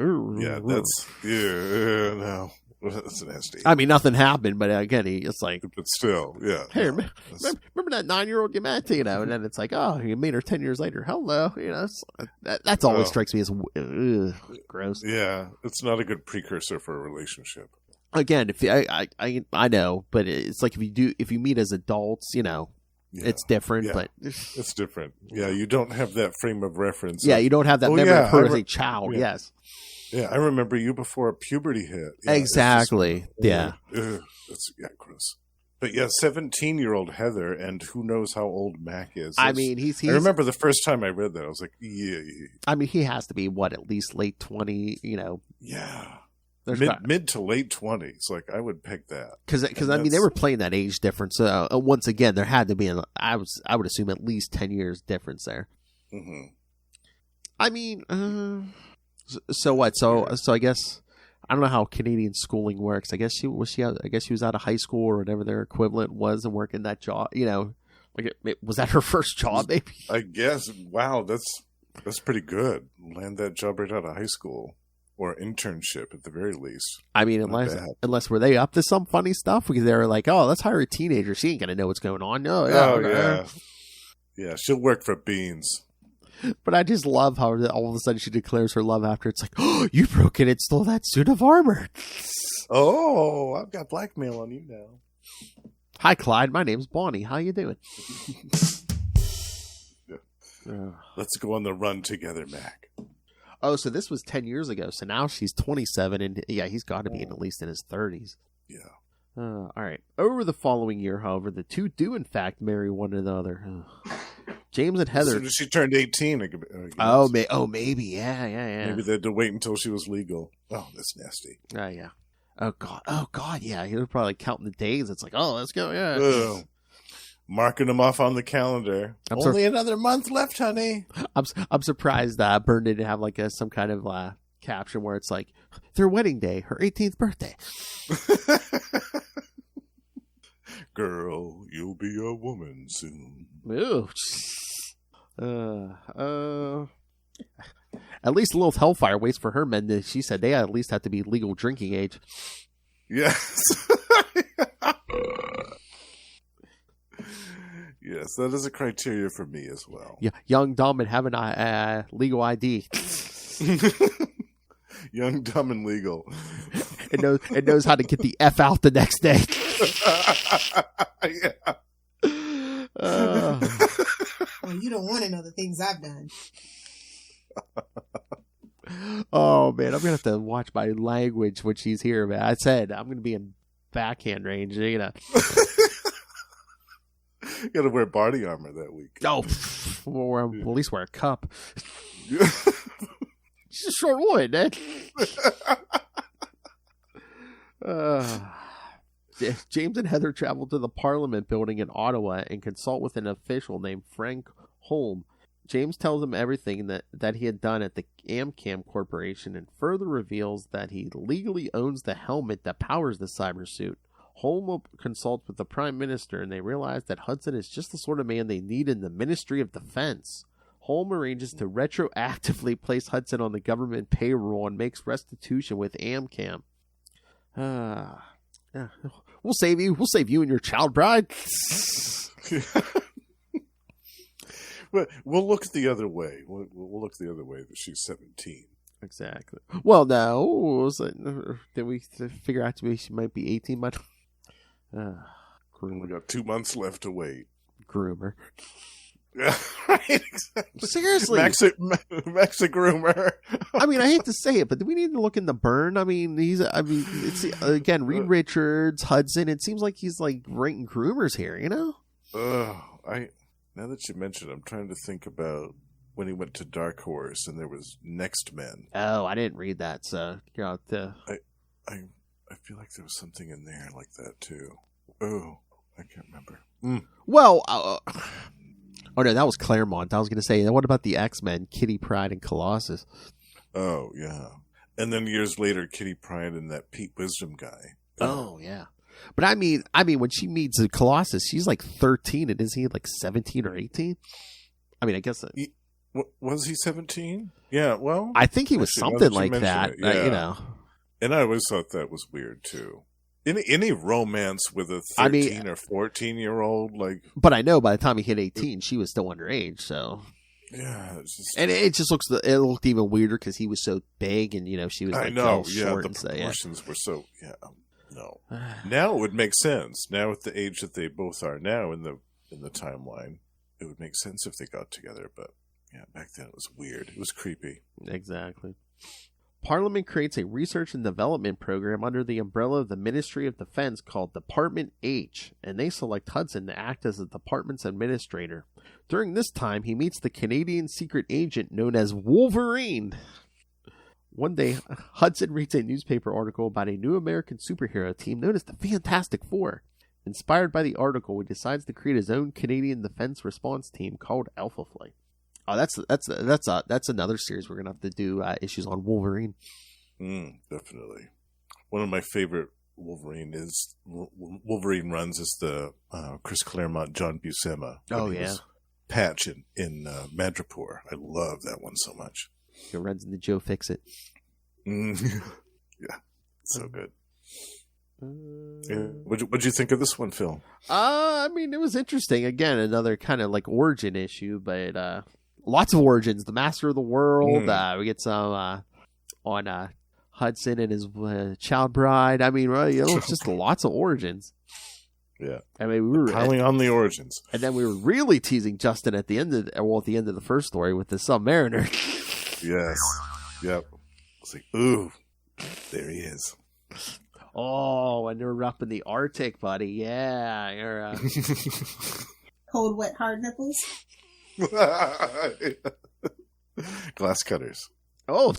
S4: no. That's nasty.
S3: I mean, nothing happened, but again, it's like,
S4: but still, yeah.
S3: Hey, remember that 9-year-old you met, and then it's like, oh, you meet her 10 years later. Hello, that's always strikes me as gross.
S4: Yeah, it's not a good precursor for a relationship.
S3: Again, if I know, but it's like if you meet as adults, it's different, but
S4: it's different. Yeah, you don't have that frame of reference.
S3: Yeah, you don't have that memory of her as a child.
S4: Yeah.
S3: Yes.
S4: Yeah, I remember you before puberty hit. Yeah,
S3: exactly. Yeah.
S4: That's gross. But yeah, 17-year-old Heather, and who knows how old Mac is.
S3: I mean, he's.
S4: I remember the first time I read that, I was like, yeah.
S3: I mean, he has to be at least late 20.
S4: Yeah. Mid to late 20s. Like, I would pick that
S3: because I mean, they were playing that age difference. Once again, there had to be I would assume at least 10 years difference there.
S4: Mm-hmm.
S3: I mean. So what? So I guess I don't know how Canadian schooling works. I guess she was out of high school or whatever their equivalent was and working that job. Like was that her first job? Maybe.
S4: I guess. Wow, that's pretty good. Land that job right out of high school or internship at the very least.
S3: I mean, unless were they up to some funny stuff because they were like, oh, let's hire a teenager. She ain't gonna know what's going on. No.
S4: Yeah. She'll work for beans.
S3: But I just love how all of a sudden she declares her love after it's like, oh, you broke in and stole that suit of armor.
S4: Oh, I've got blackmail on you now.
S3: Hi, Clyde. My name's Bonnie. How you doing?
S4: Let's go on the run together, Mac.
S3: Oh, so this was 10 years ago. So now she's 27, and yeah, he's got to be at least in his 30s.
S4: Yeah.
S3: All right. Over the following year, however, the two do in fact marry one another. James and Heather.
S4: As soon as she turned 18.
S3: Maybe. Yeah.
S4: Maybe they had to wait until she was legal. Oh, that's nasty.
S3: Yeah. Oh God. Yeah. He was probably counting the days. It's like, oh, let's go. Yeah.
S4: Ugh. Marking them off on the calendar. Only another month left, honey.
S3: I'm surprised Byrne didn't have like some kind of caption where it's like their wedding day, her 18th birthday.
S4: Girl, you'll be a woman soon.
S3: Ooh. At least Lilith Hellfire waits for her men. She said they at least have to be legal drinking age.
S4: Yes. Yes, that is a criteria for me as well.
S3: Yeah, young, dumb, and having a legal ID.
S4: Young, dumb, and legal.
S3: It knows how to get the F out the next day.
S4: Yeah.
S6: Well, you don't want to know the things I've done.
S3: Oh man, I'm gonna have to watch my language when she's here, man. I said I'm gonna be in backhand range, you know.
S4: You gotta wear body armor that week.
S3: Oh, or at least wear a cup. She's a short wood, eh? James and Heather travel to the Parliament building in Ottawa and consult with an official named Frank Holm. James tells him everything that he had done at the Amcam Corporation and further reveals that he legally owns the helmet that powers the cyber suit. Holm consults with the Prime Minister and they realize that Hudson is just the sort of man they need in the Ministry of Defense. Holm arranges to retroactively place Hudson on the government payroll and makes restitution with Amcam. We'll save you. We'll save you and your child bride.
S4: We'll look the other way. We'll look the other way that she's 17.
S3: Exactly. Well, no. Did we figure out she might be 18 by
S4: We got 2 months left to wait.
S3: Groomer.
S4: Yeah, right. Exactly.
S3: Seriously.
S4: Max a groomer.
S3: I mean, I hate to say it, but do we need to look in the Byrne? I mean, it's again, Reed Richards, Hudson. It seems like he's like ranking groomers here, you know?
S4: Now that you mention it, I'm trying to think about when he went to Dark Horse and there was Next Men.
S3: Oh, I didn't read that, so you're out there.
S4: I feel like there was something in there like that too. Oh, I can't remember.
S3: Well, oh no, that was Claremont. I was going to say, what about the X-Men, Kitty Pryde and Colossus?
S4: Oh yeah, and then years later, Kitty Pryde and that Pete Wisdom guy.
S3: Oh yeah, but I mean, when she meets Colossus, she's like 13, and is he like 17 or 18? I mean, I guess.
S4: Was he 17? Yeah, well,
S3: I think he was something like that.
S4: Yeah.
S3: You know,
S4: and I always thought that was weird too. Any romance with a 13 or 14-year-old, like.
S3: But I know by the time he hit 18, she was still underage. So.
S4: Yeah, it's just,
S3: and it just looked even weirder because he was so big, and you know she was. Like,
S4: I know,
S3: short
S4: the proportions were so. Yeah, no. Now it would make sense. Now at the age that they both are now in the timeline, it would make sense if they got together. But yeah, back then it was weird. It was creepy.
S3: Exactly. Parliament creates a research and development program under the umbrella of the Ministry of Defense called Department H, and they select Hudson to act as the department's administrator. During this time, he meets the Canadian secret agent known as Wolverine. One day, Hudson reads a newspaper article about a new American superhero team known as the Fantastic Four. Inspired by the article, he decides to create his own Canadian defense response team called Alpha Flight. Oh, that's another series we're gonna have to do issues on Wolverine.
S4: Definitely. One of my favorite Wolverine runs is the Chris Claremont, John Buscema.
S3: Oh yeah,
S4: Patch in Madripoor. I love that one so much.
S3: He runs into Joe Fixit.
S4: Yeah, so good. What'd you think of this one, Phil?
S3: I mean, it was interesting. Again, another kind of like origin issue, but lots of origins. The Master of the World. We get some on Hudson and his child bride. I mean, it's just lots of origins.
S4: Yeah,
S3: I mean, we were
S4: piling on the origins,
S3: and then we were really teasing Justin at the end of the first story with the Submariner.
S4: Yes. Yep. It's like, ooh, there he is.
S3: Oh, and they're up in the Arctic, buddy. Yeah, you're.
S6: Cold, wet, hard nipples.
S4: Glass cutters.
S3: Oh.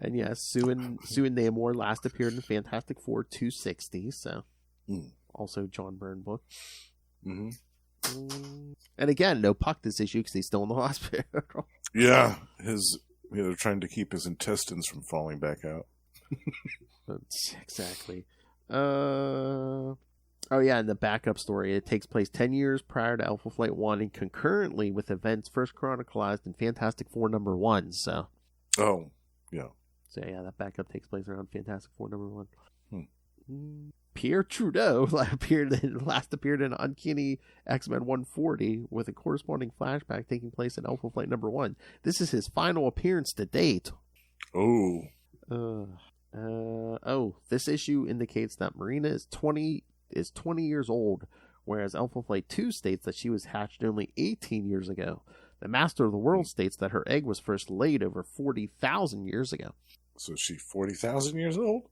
S3: And yes, Sue and Namor last appeared in Fantastic Four 260, so also John Byrne book.
S4: Mm-hmm.
S3: And again, no Puck this issue because he's still in the hospital.
S4: Yeah, they're trying to keep his intestines from falling back out.
S3: Exactly. Oh yeah, and the backup story. It takes place 10 years prior to Alpha Flight 1 and concurrently with events first chronicled in Fantastic Four #1. So.
S4: Oh, yeah.
S3: So yeah, that backup takes place around Fantastic Four #1. Pierre Trudeau last appeared in Uncanny X-Men 140 with a corresponding flashback taking place in Alpha Flight #1. This is his final appearance to date.
S4: Oh.
S3: This issue indicates that Marina is 20 years old, whereas Alpha Flight 2 states that she was hatched only 18 years ago. The Master of the World states that her egg was first laid over 40,000 years ago.
S4: So is she 40,000 years old?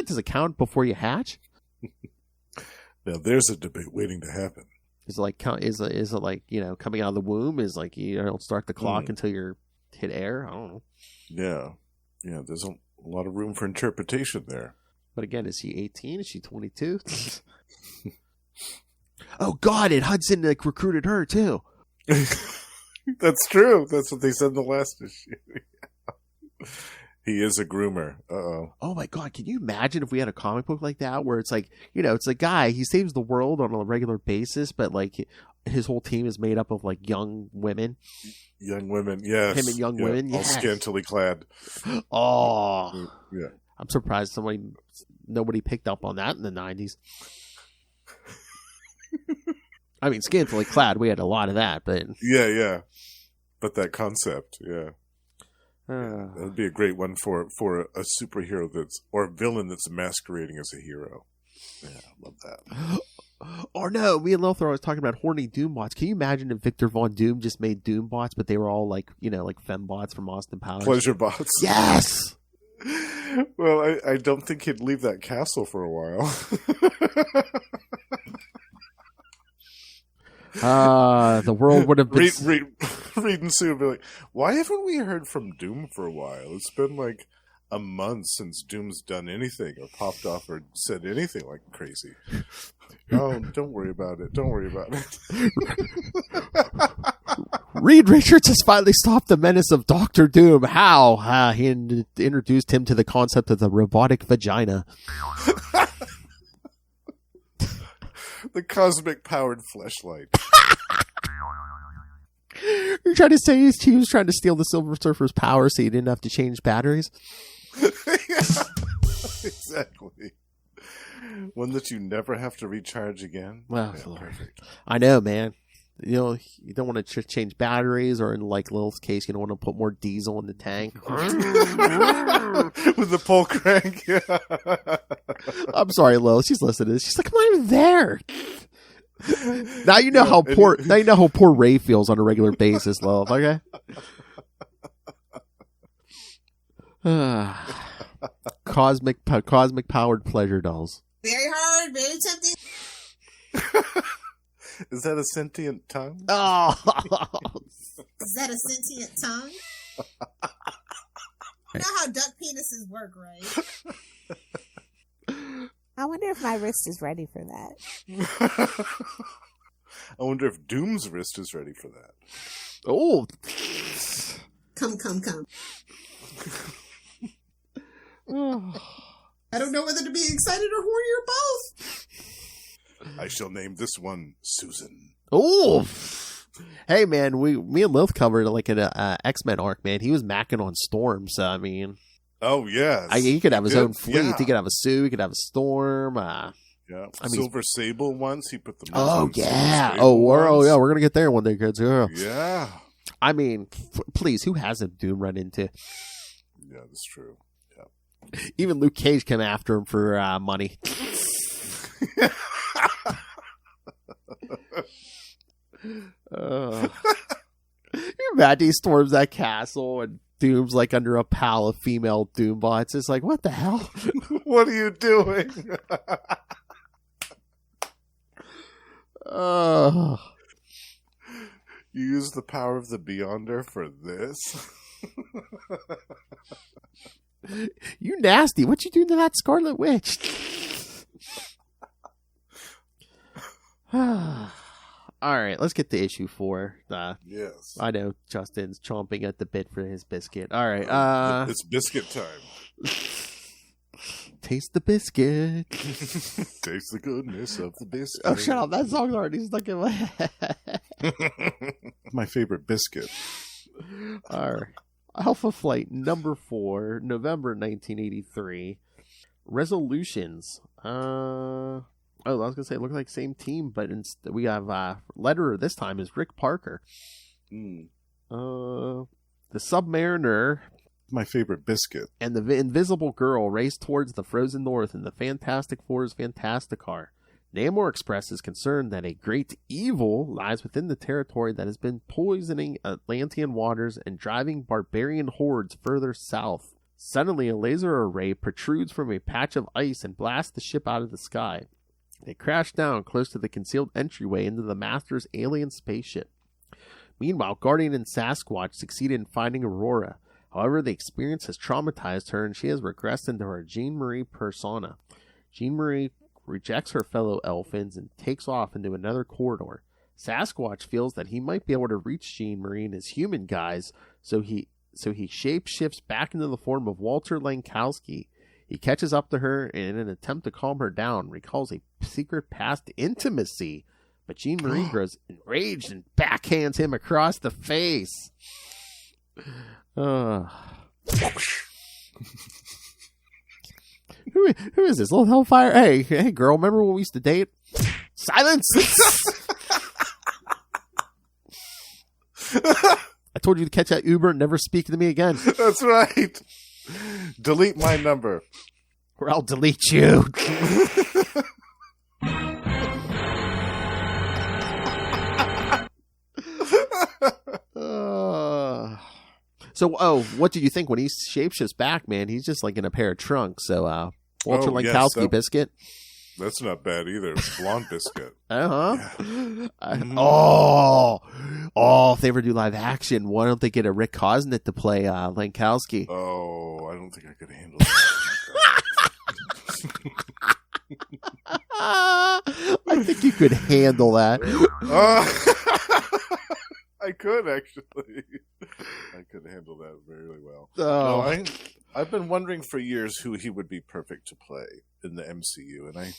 S3: Does it count before you hatch?
S4: Now there's a debate waiting to happen.
S3: Is it like coming out of the womb? Is like you don't start the clock until you're hit air? I don't know.
S4: Yeah. There's a lot of room for interpretation there.
S3: But again, is she 18? Is she 22? Oh God! And Hudson recruited her too.
S4: That's true. That's what they said in the last issue. He is a groomer. Uh-oh.
S3: Oh my God, can you imagine if we had a comic book like that where it's like, it's a guy, he saves the world on a regular basis, but like his whole team is made up of like young women.
S4: Young women, yes.
S3: Him and young women,
S4: all
S3: yes.
S4: scantily clad.
S3: Oh.
S4: Yeah.
S3: I'm surprised nobody picked up on that in the 90s. I mean, scantily clad, we had a lot of that, but...
S4: Yeah. But that concept, yeah. That would be a great one for a superhero or a villain that's masquerading as a hero. Yeah, I love that.
S3: Or no, me and Lothar was talking about horny Doombots. Can you imagine if Victor Von Doom just made Doombots, but they were all like fembots from Austin Powers?
S4: Pleasure bots.
S3: Yes!
S4: Well, I don't think he'd leave that castle for a while.
S3: The world would have been...
S4: Reed and Sue would be like, why haven't we heard from Doom for a while? It's been like a month since Doom's done anything or popped off or said anything like crazy. Oh, don't worry about it. Don't worry about it.
S3: Reed Richards has finally stopped the menace of Dr. Doom. How? He introduced him to the concept of the robotic vagina.
S4: The cosmic powered fleshlight.
S3: You're trying to say he was trying to steal the Silver Surfer's power so he didn't have to change batteries?
S4: Yeah, exactly. One that you never have to recharge again.
S3: Well,
S4: yeah, perfect.
S3: I know, man. You don't want to change batteries, or in like Lil's case, you don't want to put more diesel in the tank.
S4: With the pull crank. Yeah.
S3: I'm sorry, Lil. She's listening to this. She's like, I'm not even there. Now you know how poor. Now you know how poor Ray feels on a regular basis, Lil. Okay. Cosmic powered pleasure dolls.
S6: Very hard, very tempting.
S4: Is that a sentient tongue?
S3: Oh.
S6: Is that a sentient tongue? You know how duck penises work, right?
S7: I wonder if my wrist is ready for that.
S4: I wonder if Doom's wrist is ready for that.
S3: Oh.
S6: Come. I don't know whether to be excited or horny or both.
S4: I shall name this one Susan.
S3: Oh. Hey, man, me and Lilith covered like an X-Men arc, man. He was macking on Storm, so I mean...
S4: Oh, yeah.
S3: He could have his own fleet.
S4: Yeah.
S3: He could have a Sue. He could have a Storm.
S4: Yeah.
S3: I mean,
S4: Silver Sable once. He put the...
S3: Oh, yeah. We're going to get there one day, kids.
S4: Yeah.
S3: I mean, please, who hasn't Doom run into?
S4: Yeah, that's true. Yeah.
S3: Even Luke Cage came after him for money. Can you Imagine he storms that castle and Doom's like under a pile of female Doombots. It's like, what the hell?
S4: What are you doing? You use the power of the Beyonder for this?
S3: You nasty. What you doing to that Scarlet Witch? All right, let's get to issue 4.
S4: Yes.
S3: I know Justin's chomping at the bit for his biscuit. All right.
S4: It's biscuit time.
S3: Taste the biscuit.
S4: Taste the goodness of the biscuit.
S3: Oh, shut up. That song's already stuck in my head.
S4: My favorite biscuit.
S3: All right. Alpha Flight number 4, November 1983. Resolutions. I was going to say, it looked like same team, but we have letterer this time is Rick Parker. The Submariner.
S4: My favorite biscuit.
S3: And the Invisible Girl race towards the frozen north in the Fantastic Four's Fantasticar. Namor expresses concern that a great evil lies within the territory that has been poisoning Atlantean waters and driving barbarian hordes further south. Suddenly, a laser array protrudes from a patch of ice and blasts the ship out of the sky. They crash down close to the concealed entryway into the Master's alien spaceship. Meanwhile, Guardian and Sasquatch succeed in finding Aurora. However, the experience has traumatized her and she has regressed into her Jean Marie persona. Jean Marie rejects her fellow Elfins and takes off into another corridor. Sasquatch feels that he might be able to reach Jean Marie in his human guise, so he shape-shifts back into the form of Walter Lankowski. He catches up to her and in an attempt to calm her down, recalls a secret past intimacy. But Jean Marie grows enraged and backhands him across the face. Who is this little hellfire? Hey, girl, remember when we used to date? Silence! I told you to catch that Uber and never speak to me again.
S4: That's right. Delete my number.
S3: Or I'll delete you. So, what did you think when he shapeshifts back, man? He's just like in a pair of trunks. So, Walter Lankowski biscuit.
S4: That's not bad either. Blonde biscuit.
S3: Yeah. If they ever do live action, why don't they get a Rick Cosnett to play Lankowski?
S4: Oh, I don't think I could handle that.
S3: I think you could handle that.
S4: I could actually. I could handle that very well.
S3: Oh.
S4: No, I've been wondering for years who he would be perfect to play in the MCU, and I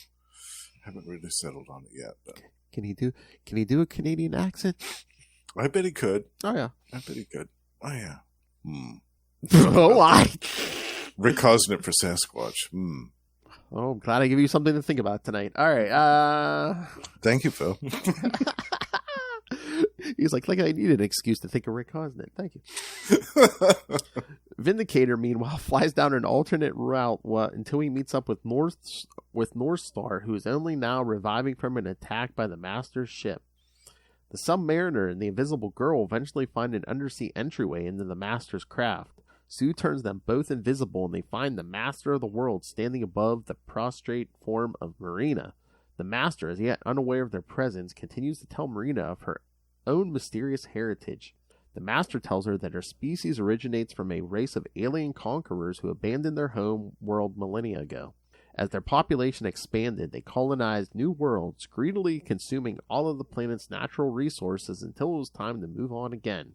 S4: haven't really settled on it yet. But
S3: Can he do a Canadian accent?
S4: I bet he could.
S3: Oh yeah,
S4: I bet he could. Oh yeah.
S3: Oh,
S4: Rick Cosnett for Sasquatch.
S3: Oh, I'm glad I give you something to think about tonight. All right.
S4: Thank you, Phil.
S3: He's like I need an excuse to think of Rick Cosnett. Thank you. Vindicator, meanwhile, flies down an alternate route until he meets up with Northstar, who is only now reviving from an attack by the Master's ship. The Submariner and the Invisible Girl eventually find an undersea entryway into the Master's craft. Sue turns them both invisible, and they find the Master of the World standing above the prostrate form of Marina. The Master, as yet unaware of their presence, continues to tell Marina of her own mysterious heritage. The Master tells her that her species originates from a race of alien conquerors who abandoned their home world millennia ago. As their population expanded, they colonized new worlds, greedily consuming all of the planet's natural resources until it was time to move on again.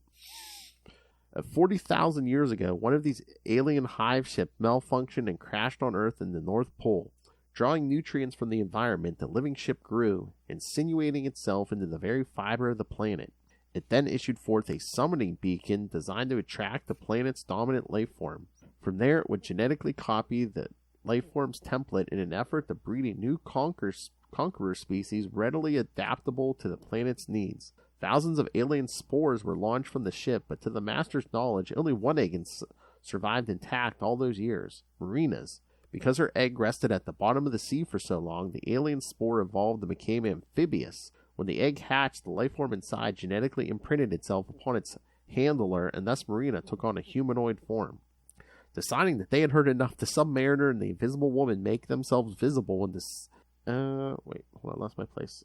S3: 40,000 years ago, one of these alien hive ships malfunctioned and crashed on Earth in the North Pole. Drawing nutrients from the environment, the living ship grew, insinuating itself into the very fiber of the planet. It then issued forth a summoning beacon designed to attract the planet's dominant life form. From there, it would genetically copy the life form's template in an effort to breed a new conqueror species readily adaptable to the planet's needs. Thousands of alien spores were launched from the ship, but to the Master's knowledge, only one egg survived intact all those years, Marina's. Because her egg rested at the bottom of the sea for so long, the alien spore evolved and became amphibious. When the egg hatched, the life form inside genetically imprinted itself upon its handler, and thus Marina took on a humanoid form. Deciding that they had heard enough, the Submariner and the Invisible Woman make themselves visible in this... wait, hold on, I lost my place.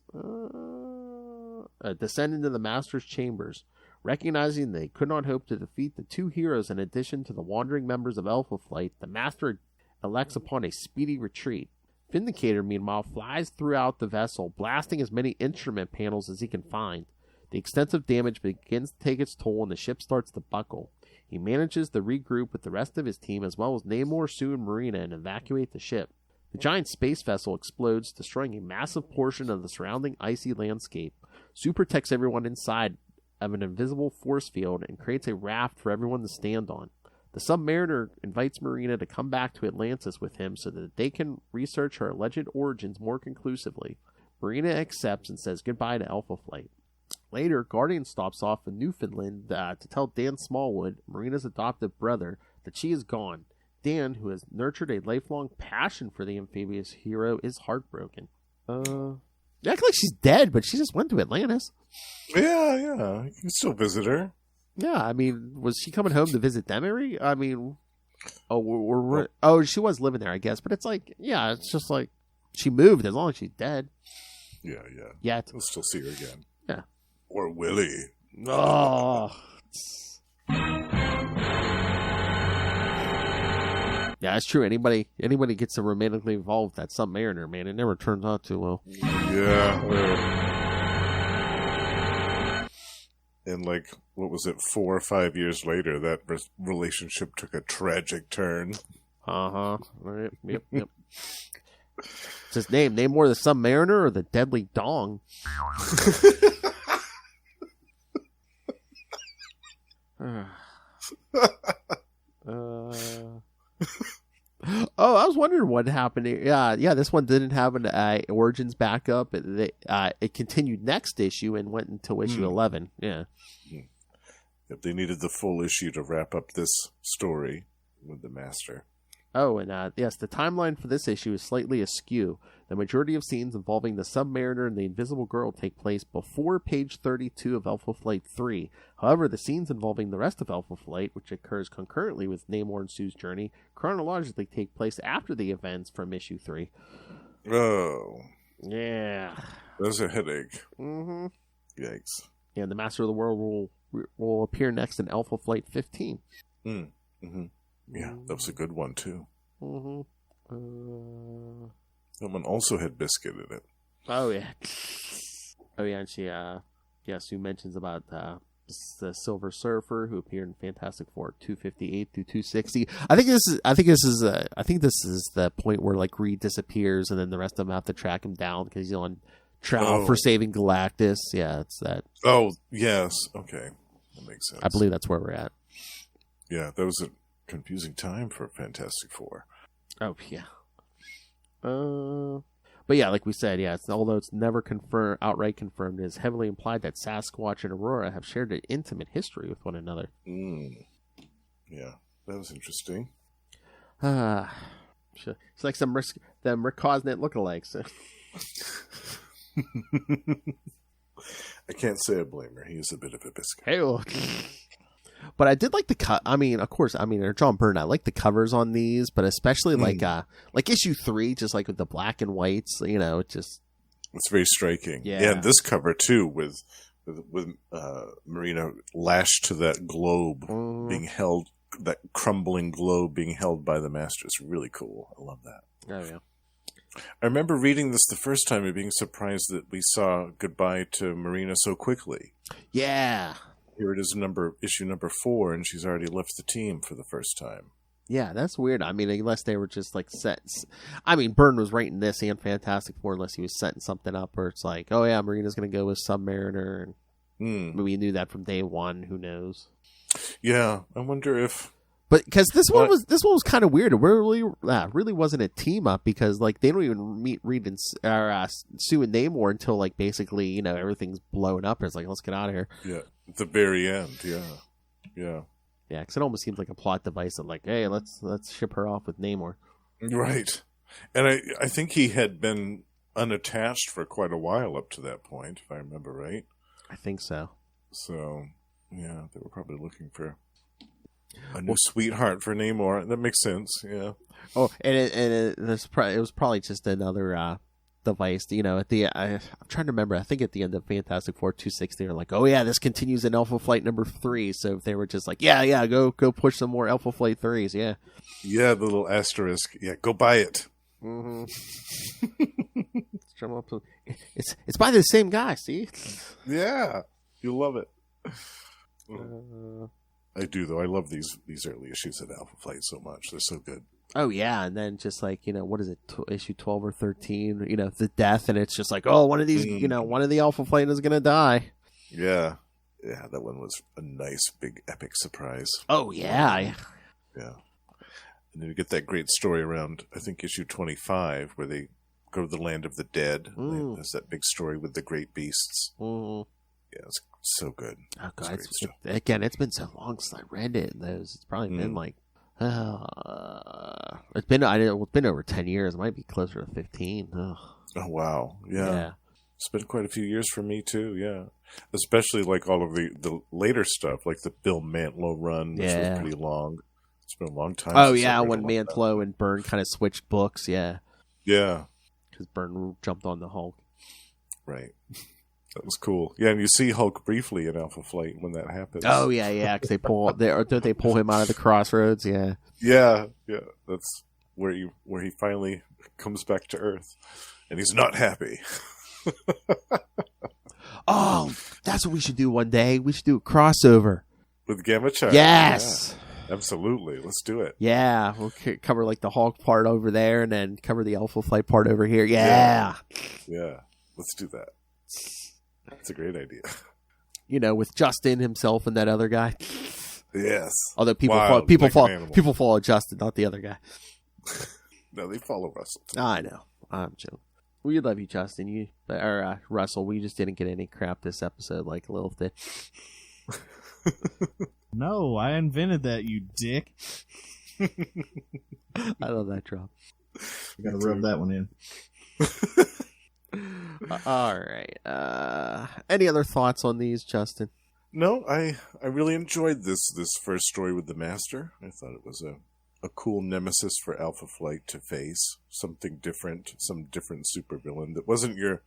S3: Descend into the Master's chambers. Recognizing they could not hope to defeat the two heroes in addition to the wandering members of Alpha Flight, the Master elects upon a speedy retreat. Vindicator, meanwhile, flies throughout the vessel, blasting as many instrument panels as he can find. The extensive damage begins to take its toll and the ship starts to buckle. He manages to regroup with the rest of his team as well as Namor, Sue, and Marina and evacuate the ship. The giant space vessel explodes, destroying a massive portion of the surrounding icy landscape. Sue protects everyone inside of an invisible force field and creates a raft for everyone to stand on. The Submariner invites Marina to come back to Atlantis with him so that they can research her alleged origins more conclusively. Marina accepts and says goodbye to Alpha Flight. Later, Guardian stops off in Newfoundland to tell Dan Smallwood, Marina's adoptive brother, that she is gone. Dan, who has nurtured a lifelong passion for the amphibious hero, is heartbroken. They act like she's dead, but she just went to Atlantis.
S4: Yeah. You can still visit her.
S3: Yeah, I mean, was she coming home to visit Demery? I mean, she was living there, I guess. But it's like, yeah, it's just like she moved as long as she's dead.
S4: Yeah.
S3: Yet.
S4: We'll still see her again.
S3: Yeah.
S4: Or Willie.
S3: Oh. Yeah, it's true. Anybody gets to romantically involved, that Submariner, man, it never turns out too well.
S4: Yeah. And like, what was it, 4 or 5 years later, that relationship took a tragic turn.
S3: Right. Yep. It's his name. Namor the Submariner or the Deadly Dong? I was wondering what happened here. Yeah, this one didn't have an Origins backup. It continued next issue and went until issue 11. Yeah.
S4: If they needed the full issue to wrap up this story with the Master.
S3: Oh, and yes, the timeline for this issue is slightly askew. The majority of scenes involving the Submariner and the Invisible Girl take place before page 32 of Alpha Flight 3. However, the scenes involving the rest of Alpha Flight, which occurs concurrently with Namor and Sue's journey, chronologically take place after the events from issue 3.
S4: Oh.
S3: Yeah.
S4: That's a headache.
S3: Mm-hmm.
S4: Yikes.
S3: Yeah, the Master of the World will appear next in Alpha Flight 15.
S4: Mm-hmm. Yeah, that was a good one, too.
S3: Mm-hmm.
S4: That one also had Biscuit in it.
S3: Oh, yeah. Oh, yeah, and Sue mentions about the Silver Surfer who appeared in Fantastic Four 258 through 260. I think this is the point where like Reed disappears and then the rest of them have to track him down because he's on trial for saving Galactus. Yeah, it's that.
S4: Oh, yes. Okay. That makes sense.
S3: I believe that's where we're at.
S4: Yeah, that was a confusing time for Fantastic Four.
S3: Oh, yeah. But yeah, like we said, although it's never outright confirmed, it is heavily implied that Sasquatch and Aurora have shared an intimate history with one another.
S4: Yeah, that was interesting.
S3: It's like them Rick Cosnett lookalikes.
S4: I can't say I blame her. He is a bit of a biscuit.
S3: Hey, but I did like the cut. I mean, of course, they're John Byrne. I like the covers on these, but especially like issue 3, just like with the black and whites. It's
S4: very striking.
S3: Yeah,
S4: and this cover too with Marina lashed to that globe being held, that crumbling globe being held by the Master. It's really cool. I love that.
S3: Oh yeah.
S4: I remember reading this the first time and being surprised that we saw goodbye to Marina so quickly.
S3: Yeah.
S4: Here it is, issue number 4, and she's already left the team for the first time.
S3: Yeah, that's weird. I mean, unless they were just like set. I mean, Byrne was writing this and Fantastic Four, unless he was setting something up where it's like, oh yeah, Marina's going to go with Submariner, and we knew that from day one. Who knows?
S4: Yeah, I wonder if.
S3: But because this one was kind of weird. It really wasn't a team up because like they don't even meet Reed and Sue and Namor until like basically everything's blowing up. It's like, let's get out of here.
S4: Yeah, at the very end. Yeah.
S3: Yeah, because it almost seems like a plot device of like, hey, let's ship her off with Namor.
S4: Right, and I think he had been unattached for quite a while up to that point, if I remember right.
S3: I think so.
S4: So, Yeah, they were probably looking for a new sweetheart for Namor. That makes sense. Yeah.
S3: Oh, and it was probably just another device. I'm trying to remember. I think at the end of Fantastic Four 260, they're like, "Oh yeah, this continues in Alpha Flight number 3." So if they were just like, "Yeah, go push some more Alpha Flight 3s," yeah.
S4: Yeah, the little asterisk. Yeah, go buy it.
S3: Mm-hmm. It's by the same guy. See?
S4: Yeah, you love it. I do though. I love these early issues of Alpha Flight so much. They're so good.
S3: Oh yeah, and then just like what is it, issue 12 or 13? The death, and it's just like, oh, one of these, one of the Alpha Flight is gonna die.
S4: Yeah, that one was a nice big epic surprise.
S3: Oh yeah,
S4: yeah. And then you get that great story around, I think, issue 25, where they go to the land of the dead. There's that big story with the great beasts. Yeah, it's so good.
S3: Oh god, it's been so long since I read it. It's probably been like. It's been over 10 years. It might be closer to 15. Ugh.
S4: Oh wow, yeah. It's been quite a few years for me too. Yeah, especially like all of the later stuff, like the Bill Mantlo run, which was pretty long. It's been a long time.
S3: Oh yeah, when Mantlo and Byrne kind of switched books. Yeah, because Byrne jumped on the Hulk.
S4: Right. That was cool. Yeah, and you see Hulk briefly in Alpha Flight when that happens.
S3: Oh yeah, because don't they pull him out of the crossroads? Yeah.
S4: Yeah. That's where he finally comes back to Earth, and he's not happy.
S3: Oh, that's what we should do one day. We should do a crossover
S4: with Gamma Child.
S3: Yes.
S4: Yeah, absolutely. Let's do it.
S3: Yeah, we'll cover like the Hulk part over there, and then cover the Alpha Flight part over here. Yeah.
S4: Let's do that. That's a great idea.
S3: With Justin himself and that other guy.
S4: Yes.
S3: Although people follow Justin, not the other guy.
S4: No, they follow Russell.
S3: I know. I'm joking. We love you, Justin. Russell. We just didn't get any crap this episode like Lilith did.
S8: No, I invented that, you dick.
S3: I love that drop.
S8: You gotta rub that one in.
S3: All right. Any other thoughts on these, Justin?
S4: No, I really enjoyed this first story with the Master. I thought it was a cool nemesis for Alpha Flight to face. Something different, some different supervillain that wasn't your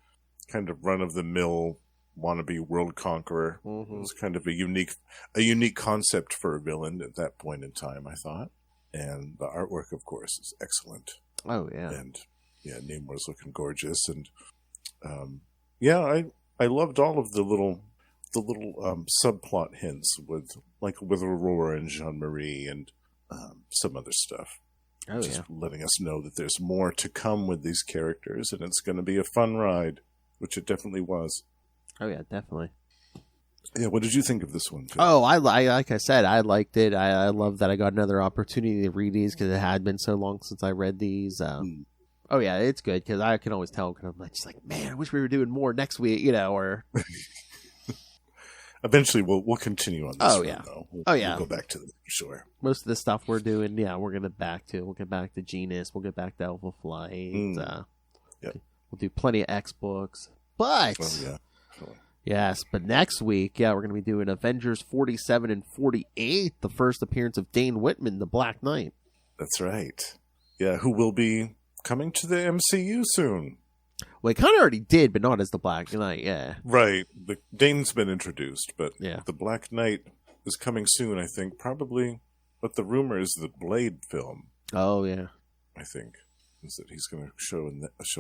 S4: kind of run-of-the-mill wannabe world conqueror. Mm-hmm. It was kind of a unique concept for a villain at that point in time, I thought. And the artwork, of course, is excellent.
S3: Oh, yeah.
S4: And Namor's looking gorgeous, and I loved all of the little subplot hints with Aurora and Jean-Marie and some other stuff.
S3: Oh,
S4: just letting us know that there's more to come with these characters, and it's going to be a fun ride, which it definitely was.
S3: Oh yeah, definitely.
S4: Yeah, what did you think of this one, Phil?
S3: Oh, I like I said, I liked it. I love that I got another opportunity to read these because it had been so long since I read these. Oh yeah, it's good because I can always tell. Cause I'm just like, man, I wish we were doing more next week, or.
S4: Eventually, we'll continue on this.
S3: Oh yeah,
S4: we'll go back to them for sure.
S3: Most of the stuff we're doing, we're gonna we'll get back to Genus, we'll get back to Alpha Flight. We'll do plenty of X books, but yes, but next week, we're gonna be doing Avengers 47 and 48, the first appearance of Dane Whitman, the Black Knight.
S4: That's right. Yeah, who will be coming to the MCU soon.
S3: Well, he kind of already did, but not as the Black Knight,
S4: Right. Dane's been introduced, but the Black Knight is coming soon, I think. Probably, but the rumor is the Blade film.
S3: Oh, yeah.
S4: I think. Is that he's going to show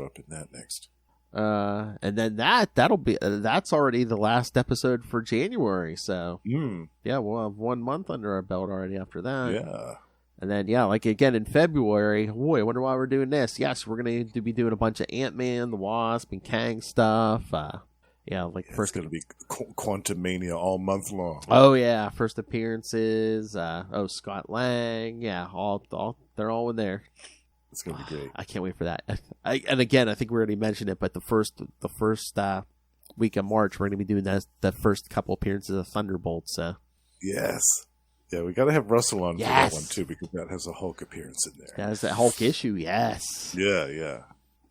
S4: up in that next.
S3: And then that'll be, that's already the last episode for January, so. Yeah, we'll have 1 month under our belt already after that.
S4: Yeah.
S3: And then, like again in February, boy, I wonder why we're doing this. Yes, we're going to be doing a bunch of Ant-Man, the Wasp, and Kang stuff.
S4: It's going to be Quantumania all month long.
S3: Oh, yeah. First appearances. Scott Lang. Yeah, they're all in there.
S4: It's going to be great.
S3: I can't wait for that. And again, I think we already mentioned it, but the first week of March, we're going to be doing the first couple appearances of Thunderbolt. So.
S4: Yes. Yeah, we got to have Russell on for that one, too, because that has a Hulk appearance in there.
S3: That has that Hulk issue, yes.
S4: Yeah.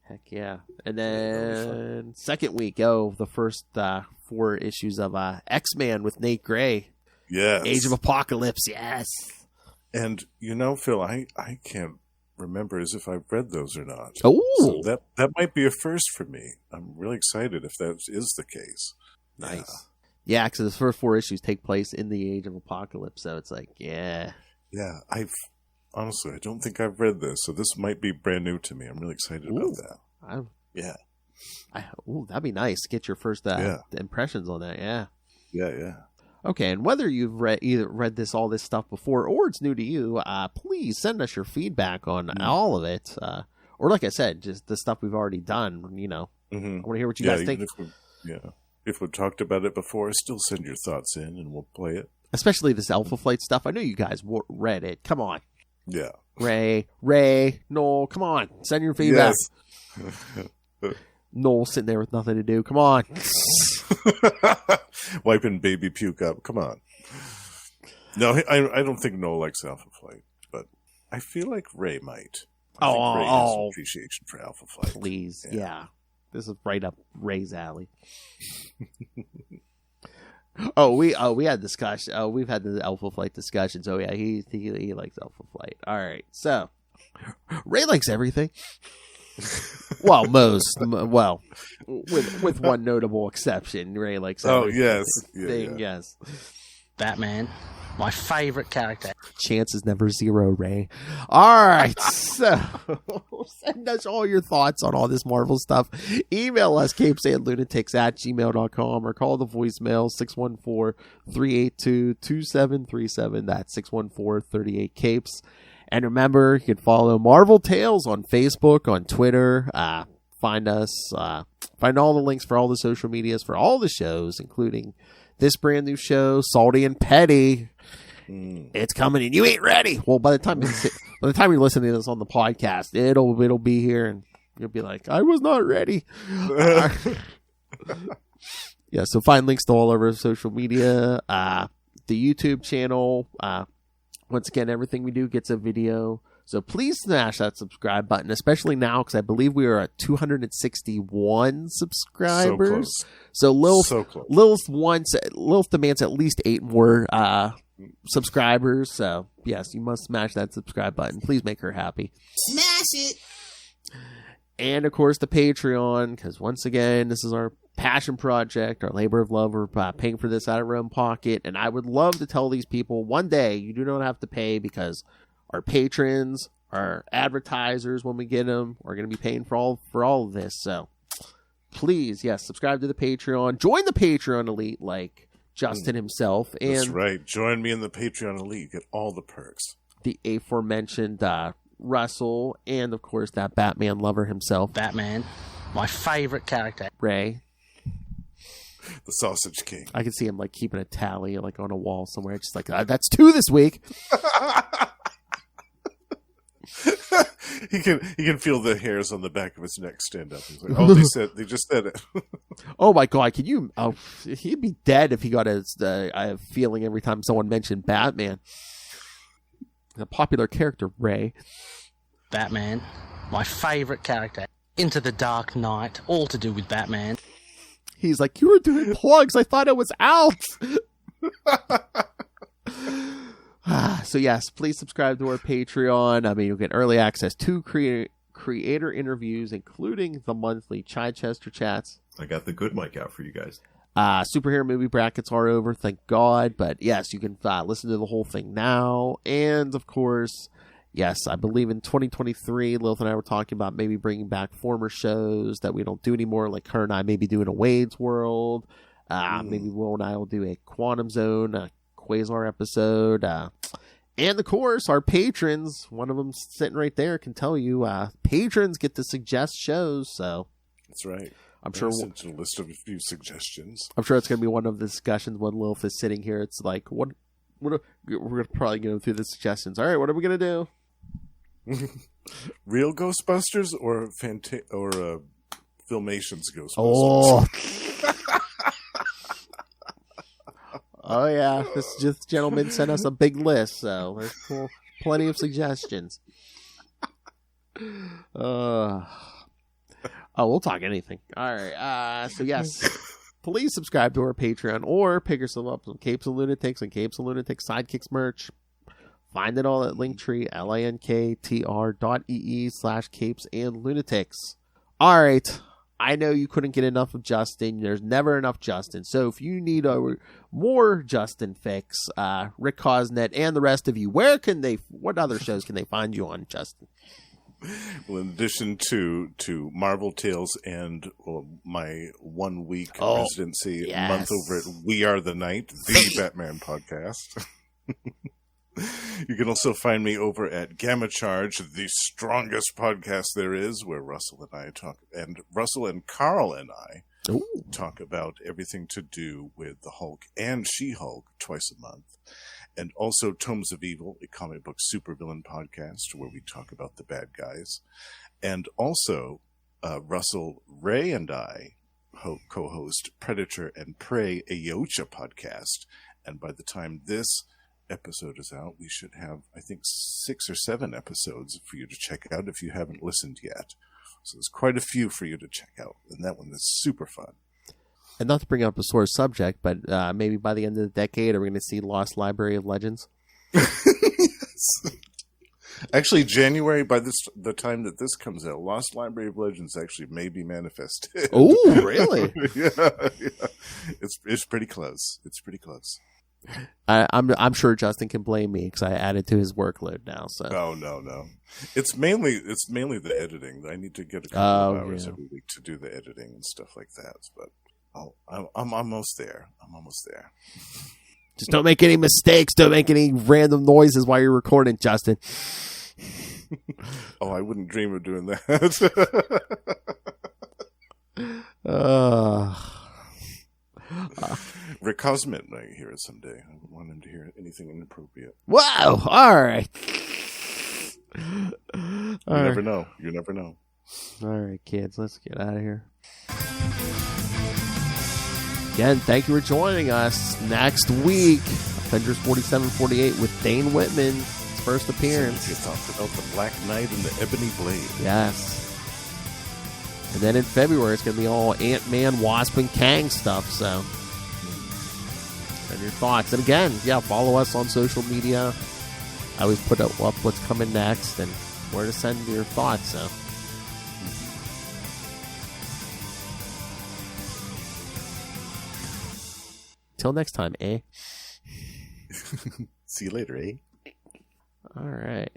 S3: Heck yeah. And then second week, the first 4 issues of X-Man with Nate Gray.
S4: Yes.
S3: Age of Apocalypse, yes.
S4: And, Phil, I can't remember as if I've read those or not.
S3: Oh.
S4: So that might be a first for me. I'm really excited if that is the case.
S3: Nice. Yeah, because the first 4 issues take place in the Age of Apocalypse, so it's like, yeah.
S4: Yeah, honestly, I don't think I've read this, so this might be brand new to me. I'm really excited about that. Yeah.
S3: That'd be nice. Get your first impressions on that, yeah.
S4: Yeah.
S3: Okay, and whether you've either read all this stuff before or it's new to you, please send us your feedback on all of it. Or like I said, just the stuff we've already done,
S4: Mm-hmm.
S3: I want to hear what you guys think.
S4: If we've talked about it before, still send your thoughts in and we'll play it.
S3: Especially this Alpha Flight stuff. I know you guys read it. Come on.
S4: Yeah.
S3: Ray, Noel, come on. Send your feedback.
S4: Yes.
S3: Noel sitting there with nothing to do. Come on.
S4: Wiping baby puke up. Come on. No, I don't think Noel likes Alpha Flight, but I feel like Ray might. I think Ray has some appreciation for Alpha Flight.
S3: Please, yeah. This is right up Ray's alley. We had discussion. We've had the Alpha Flight discussions. Oh yeah, he likes Alpha Flight. All right, so Ray likes everything. Well, with one notable exception, Ray likes everything. Yes.
S9: Batman, my favorite character.
S3: Chance is never zero, Ray. All right, so send us all your thoughts on all this Marvel stuff. Email us, CapesandLunatics@gmail.com, or call the voicemail 614-382-2737. That's 614-38-CAPES. And remember, you can follow Marvel Tales on Facebook, on Twitter. Find us. Find all the links for all the social medias for all the shows, including this brand new show, Salty and Petty. It's coming and you ain't ready. Well, by the time you're listening to this on the podcast, it'll be here and you'll be like, I was not ready. Yeah, so find links to all of our social media, the YouTube channel. Once again, everything we do gets a video. So please smash that subscribe button, especially now because I believe we are at 261 subscribers. So Lilith demands at least 8 more subscribers. So yes, you must smash that subscribe button. Please make her happy.
S6: Smash it.
S3: And of course the Patreon, because once again, this is our passion project, our labor of love. We're paying for this out of our own pocket, and I would love to tell these people one day you do not have to pay because our patrons, our advertisers, when we get them, are going to be paying for all of this. So please, yes, subscribe to the Patreon. Join the Patreon elite like Justin himself. And
S4: that's right. Join me in the Patreon elite. Get all the perks.
S3: The aforementioned Russell, and of course that Batman lover himself.
S9: Batman, my favorite character.
S3: Ray.
S4: The Sausage King.
S3: I can see him like keeping a tally like on a wall somewhere. Just like, that's 2 this week.
S4: He can feel the hairs on the back of his neck stand up. He's like, they just said it.
S3: Oh my god, can you? Oh, he'd be dead if he got his. I have a feeling every time someone mentioned Batman, a popular character, Ray.
S9: Batman, my favorite character. Into the Dark Knight, all to do with Batman.
S3: He's like, you were doing plugs. I thought it was out. So yes, please subscribe to our Patreon. I mean, you'll get early access to creator interviews, including the monthly Chichester chats.
S10: I got the good mic out for you guys.
S3: Superhero movie brackets are over, thank God. But yes, you can listen to the whole thing now. And of course, yes, I believe in 2023, Lilith and I were talking about maybe bringing back former shows that we don't do anymore, like her and I maybe doing a Wade's World. Maybe Will and I will do a Quantum Zone, Quasar episode. And of course, our patrons, one of them sitting right there, can tell you, patrons get to suggest shows. So
S4: that's right.
S3: I'm sure
S4: sent a list of a few suggestions.
S3: I'm sure it's going to be one of the discussions when Lilith is sitting here. It's like, we're probably going through the suggestions. All right, what are we going to do?
S4: Real Ghostbusters or Filmation's Ghostbusters?
S3: Oh. Oh yeah, this gentleman sent us a big list, so there's plenty of suggestions. We'll talk anything. All right. So yes, please subscribe to our Patreon or pick yourself up some Capes and Lunatics and Capes and Lunatics Sidekicks merch. Find it all at Linktree, linktr.ee/Capes and Lunatics. All right. I know you couldn't get enough of Justin. There's never enough Justin. So if you need more Justin fix, Rick Cosnett and the rest of you, what other shows can they find you on, Justin?
S4: Well, in addition to Marvel Tales and my 1 week residency month over at We Are the Night, the Batman podcast. You can also find me over at Gamma Charge, the strongest podcast there is, where Russell and Carl and I talk about everything to do with the Hulk and She-Hulk twice a month. And also Tomes of Evil, a comic book supervillain podcast where we talk about the bad guys. And also Russell, Ray, and I co-host Predator and Prey, a Yocha podcast. And by the time this episode is out, we should have, I think, 6 or 7 episodes for you to check out if you haven't listened yet. So there's quite a few for you to check out. And that one is super fun.
S3: And not to bring up a sore subject, but maybe by the end of the decade, are we going to see Lost Library of Legends?
S4: Yes. Actually, January, by the time that this comes out, Lost Library of Legends actually may be manifested.
S3: Oh, really?
S4: yeah. It's pretty close. It's pretty close.
S3: I'm sure Justin can blame me because I added to his workload now. So
S4: no. It's mainly the editing. I need to get a couple of hours every week to do the editing and stuff like that. But I'm almost there.
S3: Just don't make any mistakes. Don't make any random noises while you're recording, Justin.
S4: Oh, I wouldn't dream of doing that. Rick Cosnett might hear it someday. I wouldn't want him to hear anything inappropriate.
S3: Wow! All right.
S4: You never know.
S3: All right, kids, let's get out of here. Again, thank you for joining us. Next week, Avengers 47-48 with Dane Whitman. His first appearance.
S4: He talks about the Black Knight and the Ebony Blade.
S3: Yes. And then in February, it's going to be all Ant-Man, Wasp, and Kang stuff. So, send your thoughts. And again, follow us on social media. I always put up what's coming next and where to send your thoughts. So, till next time, eh?
S4: See you later, eh?
S3: All right.